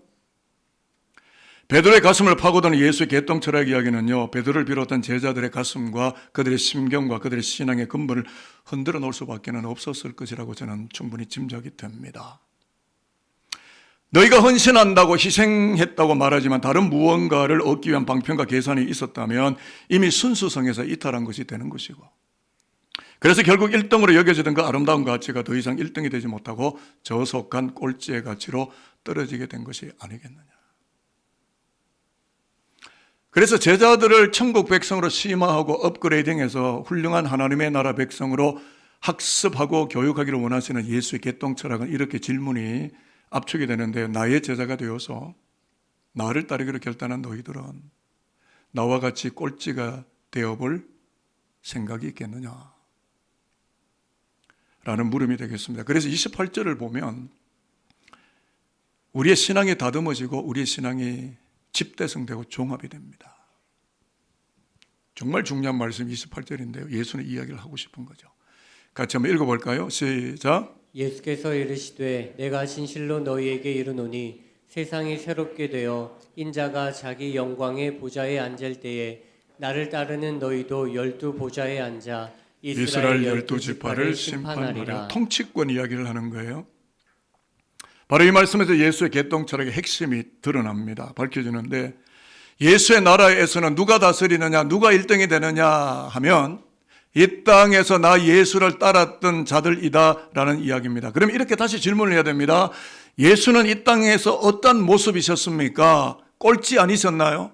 베드로의 가슴을 파고드는 예수의 개똥 철학 이야기는요, 베드로를 비롯한 제자들의 가슴과 그들의 심경과 그들의 신앙의 근본을 흔들어 놓을 수밖에 없었을 것이라고 저는 충분히 짐작이 됩니다. 너희가 헌신한다고 희생했다고 말하지만 다른 무언가를 얻기 위한 방편과 계산이 있었다면 이미 순수성에서 이탈한 것이 되는 것이고, 그래서 결국 1등으로 여겨지던 그 아름다운 가치가 더 이상 1등이 되지 못하고 저속한 꼴찌의 가치로 떨어지게 된 것이 아니겠느냐. 그래서 제자들을 천국 백성으로 심화하고 업그레이딩해서 훌륭한 하나님의 나라 백성으로 학습하고 교육하기를 원하시는 예수의 개똥 철학은 이렇게 질문이 압축이 되는데, 나의 제자가 되어서 나를 따르기로 결단한 너희들은 나와 같이 꼴찌가 되어볼 생각이 있겠느냐 라는 물음이 되겠습니다. 그래서 28절을 보면 우리의 신앙이 다듬어지고 우리의 신앙이 집대성되고 종합이 됩니다. 정말 중요한 말씀 28절인데요. 예수는 이야기를 하고 싶은 거죠. 같이 한번 읽어볼까요? 시작. 예수께서 이르시되 내가 진실로 너희에게 이르노니 세상이 새롭게 되어 인자가 자기 영광의 보좌에 앉을 때에 나를 따르는 너희도 12 보좌에 앉아 이스라엘 12지파를 심판하리라. 통치권 이야기를 하는 거예요. 바로 이 말씀에서 예수의 개똥 철학의 핵심이 드러납니다. 밝혀지는데, 예수의 나라에서는 누가 다스리느냐, 누가 1등이 되느냐 하면 이 땅에서 나 예수를 따랐던 자들이다 라는 이야기입니다. 그럼 이렇게 다시 질문을 해야 됩니다. 예수는 이 땅에서 어떤 모습이셨습니까? 꼴찌 아니셨나요?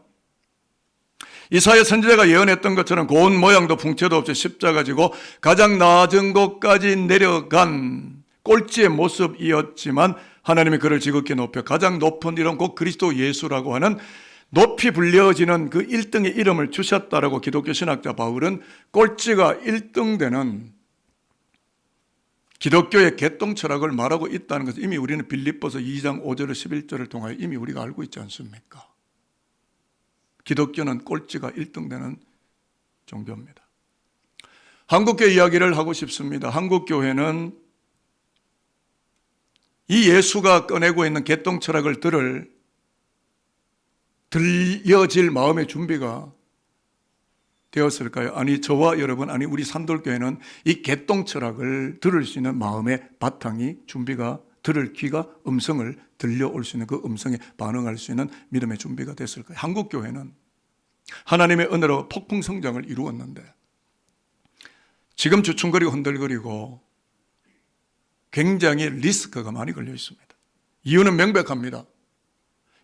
이사야 선지자가 예언했던 것처럼 고운 모양도 풍채도 없이 십자가 지고 가장 낮은 곳까지 내려간 꼴찌의 모습이었지만 하나님이 그를 지극히 높여 가장 높은 이름 곧 그리스도 예수라고 하는 높이 불려지는 그 1등의 이름을 주셨다라고 기독교 신학자 바울은 꼴찌가 1등 되는 기독교의 개똥 철학을 말하고 있다는 것을 이미 우리는 빌립보서 2장 5절을 11절을 통하여 이미 우리가 알고 있지 않습니까? 기독교는 꼴찌가 1등 되는 종교입니다. 한국교회 이야기를 하고 싶습니다. 한국교회는 이 예수가 꺼내고 있는 개똥 철학을 들려질 마음의 준비가 되었을까요? 아니, 저와 여러분, 아니 우리 산돌교회는 이 개똥 철학을 들을 수 있는 마음의 바탕이 준비가, 들을 귀가, 음성을 들려올 수 있는 그 음성에 반응할 수 있는 믿음의 준비가 됐을까요? 한국교회는 하나님의 은혜로 폭풍 성장을 이루었는데 지금 주춤거리고 흔들거리고 굉장히 리스크가 많이 걸려 있습니다. 이유는 명백합니다.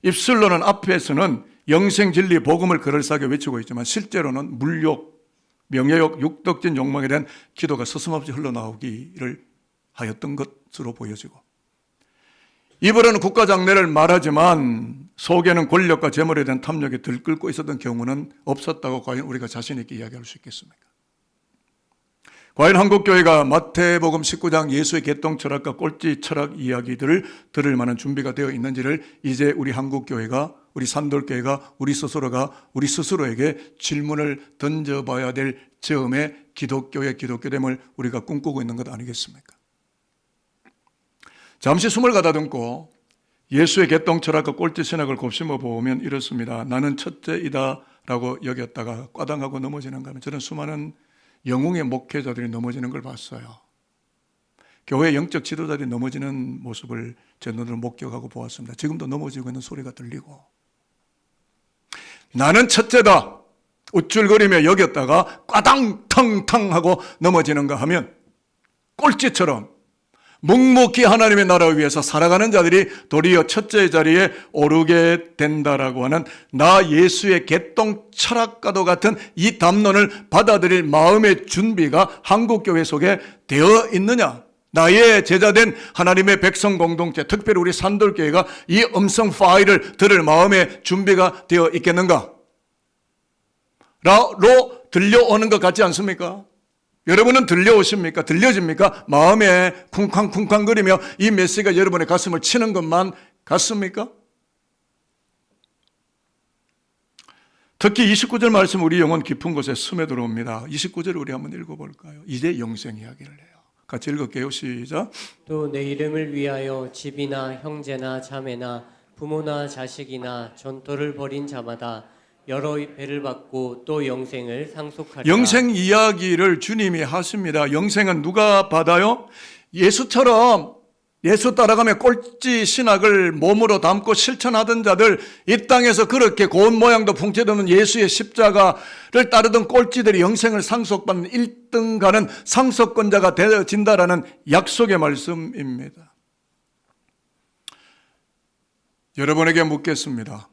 입술로는 앞에서는 영생 진리 복음을 그럴싸하게 외치고 있지만 실제로는 물욕, 명예욕, 육덕진 욕망에 대한 기도가 서슴없이 흘러나오기를 하였던 것으로 보여지고, 입으로는 국가장래를 말하지만 속에는 권력과 재물에 대한 탐욕에 들끓고 있었던 경우는 없었다고 과연 우리가 자신 있게 이야기할 수 있겠습니까? 과연 한국교회가 마태복음 19장 예수의 개똥 철학과 꼴찌 철학 이야기들을 들을 만한 준비가 되어 있는지를 이제 우리 한국교회가, 우리 산돌교회가, 우리 스스로에게 질문을 던져봐야 될 즈음에 기독교의 기독교됨을 우리가 꿈꾸고 있는 것 아니겠습니까? 잠시 숨을 가다듬고 예수의 개똥 철학과 꼴찌 신학을 곱씹어 보면 이렇습니다. 나는 첫째이다 라고 여겼다가 꽈당하고 넘어지는가 하면 저는 수많은 영웅의 목회자들이 넘어지는 걸 봤어요. 교회 영적 지도자들이 넘어지는 모습을 제 눈으로 목격하고 보았습니다. 지금도 넘어지고 있는 소리가 들리고, 나는 첫째다 우쭐거리며 여겼다가 꽈당탕탕 하고 넘어지는가 하면 꼴찌처럼 묵묵히 하나님의 나라를 위해서 살아가는 자들이 도리어 첫째의 자리에 오르게 된다라고 하는 나 예수의 개똥 철학과도 같은 이 담론을 받아들일 마음의 준비가 한국교회 속에 되어 있느냐? 나의 제자된 하나님의 백성 공동체, 특별히 우리 산돌교회가 이 음성 파일을 들을 마음의 준비가 되어 있겠는가? 로 들려오는 것 같지 않습니까? 여러분은 들려오십니까? 들려집니까? 마음에 쿵쾅쿵쾅거리며 이 메시지가 여러분의 가슴을 치는 것만 같습니까? 특히 29절 말씀 우리 영혼 깊은 곳에 스며들어옵니다. 29절을 우리 한번 읽어볼까요? 이제 영생 이야기를 해요. 같이 읽을게요. 시작. 또 내 이름을 위하여 집이나 형제나 자매나 부모나 자식이나 전토를 벌인 자마다 여러 배를 받고 또 영생을 상속하리라. 영생 이야기를 주님이 하십니다. 영생은 누가 받아요? 예수처럼 예수 따라가며 꼴찌 신학을 몸으로 담고 실천하던 자들, 이 땅에서 그렇게 고운 모양도 풍채도는 예수의 십자가를 따르던 꼴찌들이 영생을 상속받는 1등 가는 상속권자가 되어진다라는 약속의 말씀입니다. 여러분에게 묻겠습니다.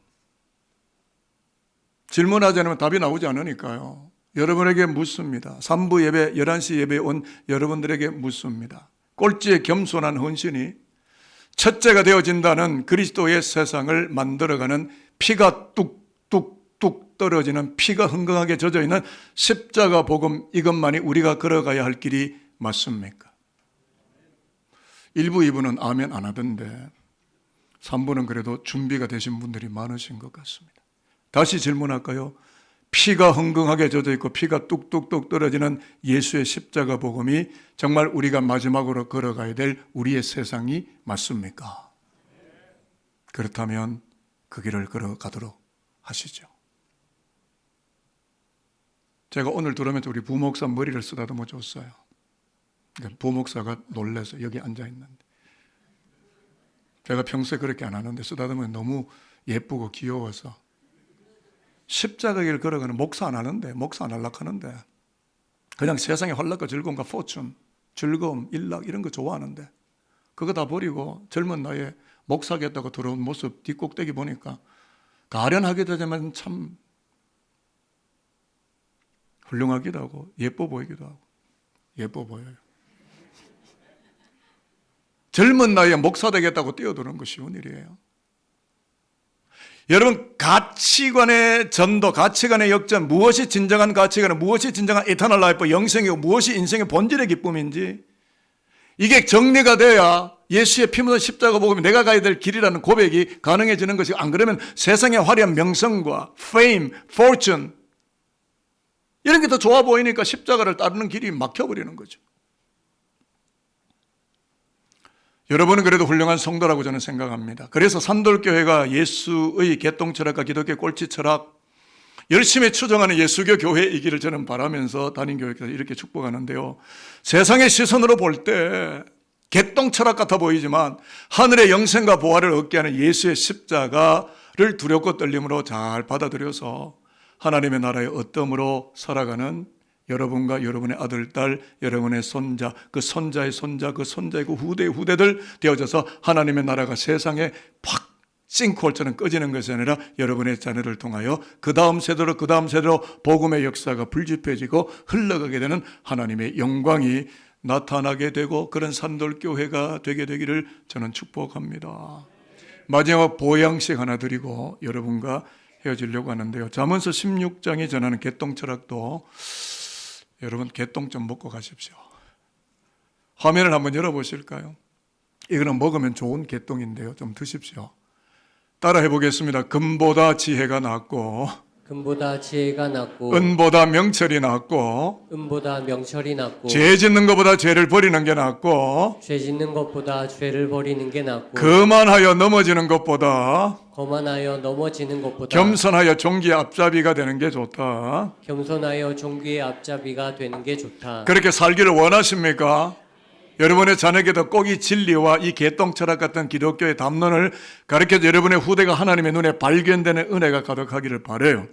질문하지 않으면 답이 나오지 않으니까요. 여러분에게 묻습니다. 3부 예배, 11시 예배에 온 여러분들에게 묻습니다. 꼴찌의 겸손한 헌신이 첫째가 되어진다는 그리스도의 세상을 만들어가는 피가 뚝뚝뚝 떨어지는, 피가 흥건하게 젖어있는 십자가 복음, 이것만이 우리가 걸어가야 할 길이 맞습니까? 1부, 2부는 아멘 안 하던데 3부는 그래도 준비가 되신 분들이 많으신 것 같습니다. 다시 질문할까요? 피가 흥건하게 젖어 있고 피가 뚝뚝뚝 떨어지는 예수의 십자가 복음이 정말 우리가 마지막으로 걸어가야 될 우리의 세상이 맞습니까? 그렇다면 그 길을 걸어가도록 하시죠. 제가 오늘 들으면서 우리 부목사 머리를 쓰다듬어 줬어요. 부목사가 놀라서 여기 앉아 있는데, 제가 평소에 그렇게 안 하는데 쓰다듬으면 너무 예쁘고 귀여워서. 십자가 길 걸어가는 목사 안 하는데, 목사 안 하려고 하는데, 그냥 세상의 환락과 즐거움과 포춘, 즐거움, 일락 이런 거 좋아하는데 그거 다 버리고 젊은 나이에 목사겠다고 들어온 모습 뒷꼭대기 보니까 가련하게 되지만 참 훌륭하기도 하고 예뻐 보이기도 하고. 예뻐 보여요. 젊은 나이에 목사 되겠다고 뛰어드는 거 쉬운 일이에요. 여러분, 가치관의 전도, 가치관의 역전, 무엇이 진정한 가치관, 무엇이 진정한 이터널 라이프, 영생이고 무엇이 인생의 본질의 기쁨인지, 이게 정리가 돼야 예수의 피 묻은 십자가 복음이 내가 가야 될 길이라는 고백이 가능해지는 것이고, 안 그러면 세상의 화려한 명성과 fame, fortune 이런 게 더 좋아 보이니까 십자가를 따르는 길이 막혀버리는 거죠. 여러분은 그래도 훌륭한 성도라고 저는 생각합니다. 그래서 산돌교회가 예수의 개똥철학과 기독교 꼴찌철학 열심히 추정하는 예수교 교회이기를 저는 바라면서 담임교회에서 이렇게 축복하는데요. 세상의 시선으로 볼 때 개똥철학 같아 보이지만 하늘의 영생과 보화를 얻게 하는 예수의 십자가를 두렵고 떨림으로 잘 받아들여서 하나님의 나라의 어떠함으로 살아가는 여러분과 여러분의 아들, 딸, 여러분의 손자, 그 손자의 손자, 그 손자의 그 후대의 후대들 되어져서 하나님의 나라가 세상에 팍 싱크홀처럼 꺼지는 것이 아니라 여러분의 자녀를 통하여 그 다음 세대로 복음의 역사가 불집혀지고 흘러가게 되는 하나님의 영광이 나타나게 되고 그런 산돌교회가 되게 되기를 저는 축복합니다. 마지막 보양식 하나 드리고 여러분과 헤어지려고 하는데요. 잠언서 16장이 전하는 개똥철학도 여러분 개똥 좀 먹고 가십시오. 화면을 한번 열어보실까요? 이거는 먹으면 좋은 개똥인데요. 좀 드십시오. 따라 해보겠습니다. 금보다 지혜가 낫고 금보다 지혜가 낫고 은보다 명철이 낫고 은보다 명철이 낫고 죄 짓는 것보다 죄를 버리는 게 낫고 죄 짓는 것보다 죄를 버리는 게 낫고 거만하여 넘어지는 것보다 거만하여 넘어지는 것보다 겸손하여 종기의 앞잡이가 되는 게 좋다. 겸손하여 종기의 앞잡이가 되는 게 좋다. 그렇게 살기를 원하십니까? 여러분의 자녀에게도 꼭 이 진리와 이 개똥철학 같은 기독교의 담론을 가르쳐서 여러분의 후대가 하나님의 눈에 발견되는 은혜가 가득하기를 바라요.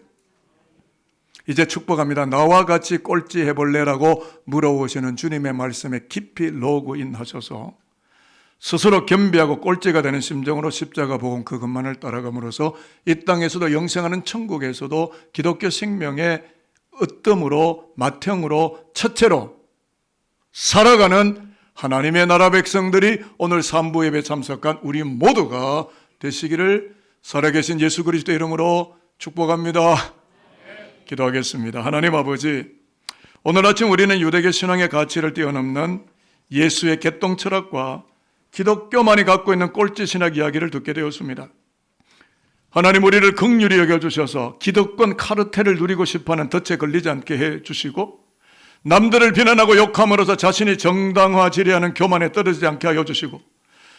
이제 축복합니다. 나와 같이 꼴찌 해볼래라고 물어오시는 주님의 말씀에 깊이 로그인 하셔서 스스로 겸비하고 꼴찌가 되는 심정으로 십자가 복음 그것만을 따라감으로써 이 땅에서도 영생하는 천국에서도 기독교 생명의 으뜸으로 맏형으로 첫째로 살아가는 하나님의 나라 백성들이 오늘 3부 예배 참석한 우리 모두가 되시기를 살아계신 예수 그리스도 이름으로 축복합니다. 기도하겠습니다. 하나님 아버지, 오늘 아침 우리는 유대교 신앙의 가치를 뛰어넘는 예수의 개똥철학과 기독교만이 갖고 있는 꼴찌 신학 이야기를 듣게 되었습니다. 하나님 우리를 긍휼히 여겨주셔서 기득권 카르텔을 누리고 싶어하는 덫에 걸리지 않게 해주시고 남들을 비난하고 욕함으로써 자신이 정당화지려하는 교만에 떨어지지 않게 하여 주시고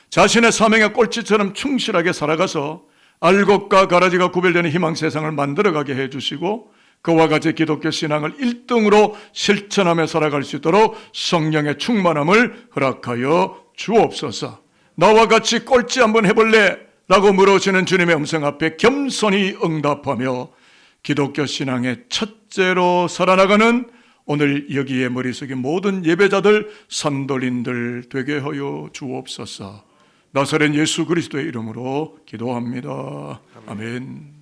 자신의 사명의 꼴찌처럼 충실하게 살아가서 알곡과 가라지가 구별되는 희망 세상을 만들어가게 해주시고 그와 같이 기독교 신앙을 1등으로 실천하며 살아갈 수 있도록 성령의 충만함을 허락하여 주옵소서. 나와 같이 꼴찌 한번 해볼래? 라고 물어오시는 주님의 음성 앞에 겸손히 응답하며 기독교 신앙의 첫째로 살아나가는 오늘 여기에 머릿속에 모든 예배자들, 산돌인들 되게 하여 주옵소서. 나사렛 예수 그리스도의 이름으로 기도합니다. 아멘.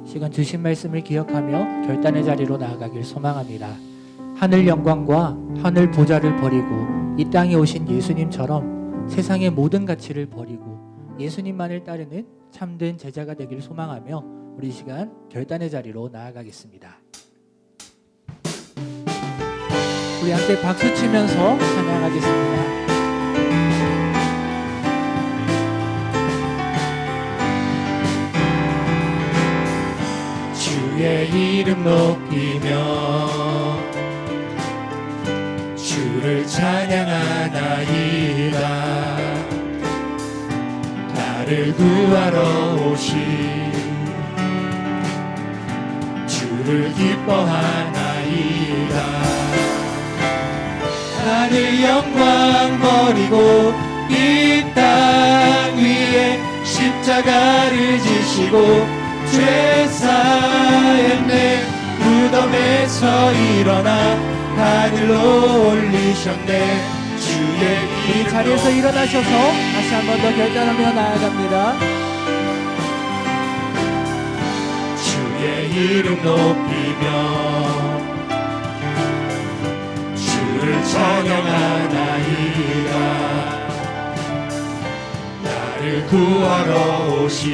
시간 주신 말씀을 기억하며 결단의 자리로 나아가길 소망합니다. 하늘 영광과 하늘 보좌를 버리고 이 땅에 오신 예수님처럼 세상의 모든 가치를 버리고 예수님만을 따르는 참된 제자가 되길 소망하며 우리 시간 결단의 자리로 나아가겠습니다. 우리 함께 박수 치면서 찬양하겠습니다. 주의 이름 높이며 주를 찬양하나이다. 나를 구하러 오신 주를 기뻐하나이다. 하늘 영광 버리고 이 땅 위에 십자가를 지시고 죄 사했네. 무덤에서 일어나 하늘로 올리셨네. 주의 이 자리에서 일어나셔서 다시 한 번 더 결단하며 나아갑니다. 주의 이름 높이며 주를 찬양하나이다. 나를 구하러 오신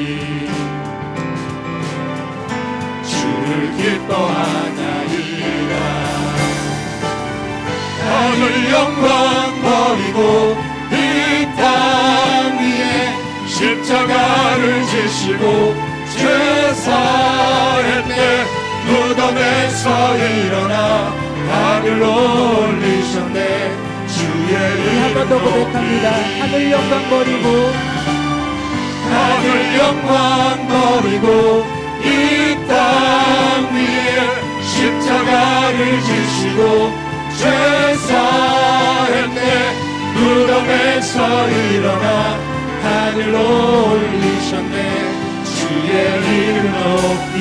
주를 기뻐하나이다. 하늘 영광 버리고 이 땅 십자가를 지시고 죄사했네. 무덤에서 일어나 하늘로 올리셨네. 주의 한 번 더 고백합니다. 하늘 영광 버리고 하늘 영광 버리고 이 땅 위에 십자가를 지시고 죄사했네. 무덤에서 일어나 하늘로 올리셨네. 주의 이름 높이.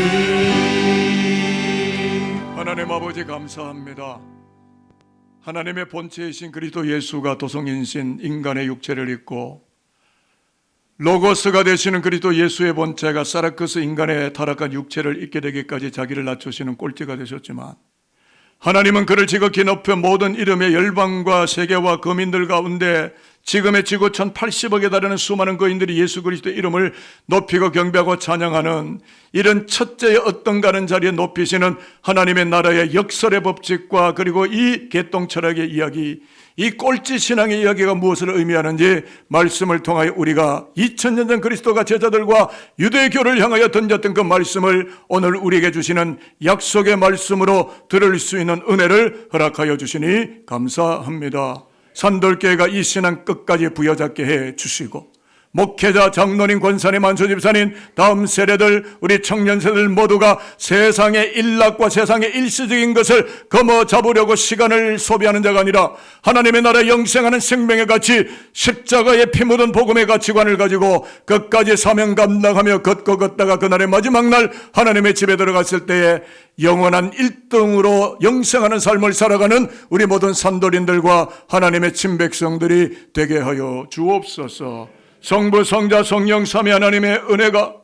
하나님 아버지 감사합니다. 하나님의 본체이신 그리스도 예수가 도성인신 인간의 육체를 입고 로고스가 되시는 그리스도 예수의 본체가 사라크스 인간의 타락한 육체를 입게 되기까지 자기를 낮추시는 꼴찌가 되셨지만 하나님은 그를 지극히 높여 모든 이름의 열방과 세계와 거민들 가운데 지금의 지구 1080억에 달하는 수많은 거인들이 예수 그리스도의 이름을 높이고 경배하고 찬양하는 이런 첫째의 어떤가는 자리에 높이시는 하나님의 나라의 역설의 법칙과 그리고 이 개똥 철학의 이야기, 이 꼴찌 신앙의 이야기가 무엇을 의미하는지 말씀을 통하여 우리가 2000년 전 그리스도가 제자들과 유대교를 향하여 던졌던 그 말씀을 오늘 우리에게 주시는 약속의 말씀으로 들을 수 있는 은혜를 허락하여 주시니 감사합니다. 산돌교회가 이 신앙 끝까지 부여잡게 해 주시고 목회자, 장로님, 권사님, 만수집사님, 다음 세대들, 우리 청년 세대들 모두가 세상의 일락과 세상의 일시적인 것을 거머잡으려고 시간을 소비하는 자가 아니라 하나님의 나라에 영생하는 생명의 가치, 십자가에 피 묻은 복음의 가치관을 가지고 끝까지 사명 감당하며 걷고 걷다가 그날의 마지막 날 하나님의 집에 들어갔을 때에 영원한 1등으로 영생하는 삶을 살아가는 우리 모든 산돌인들과 하나님의 친백성들이 되게 하여 주옵소서. 성부, 성자, 성령, 삼위 하나님의 은혜가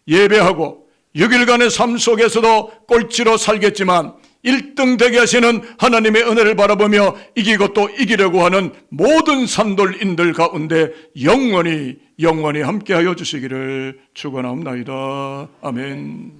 예배하고 6일간의 삶 속에서도 꼴찌로 살겠지만 1등 되게 하시는 하나님의 은혜를 바라보며 이기고 또 이기려고 하는 모든 산돌인들 가운데 영원히 함께하여 주시기를 축원하옵나이다. 아멘.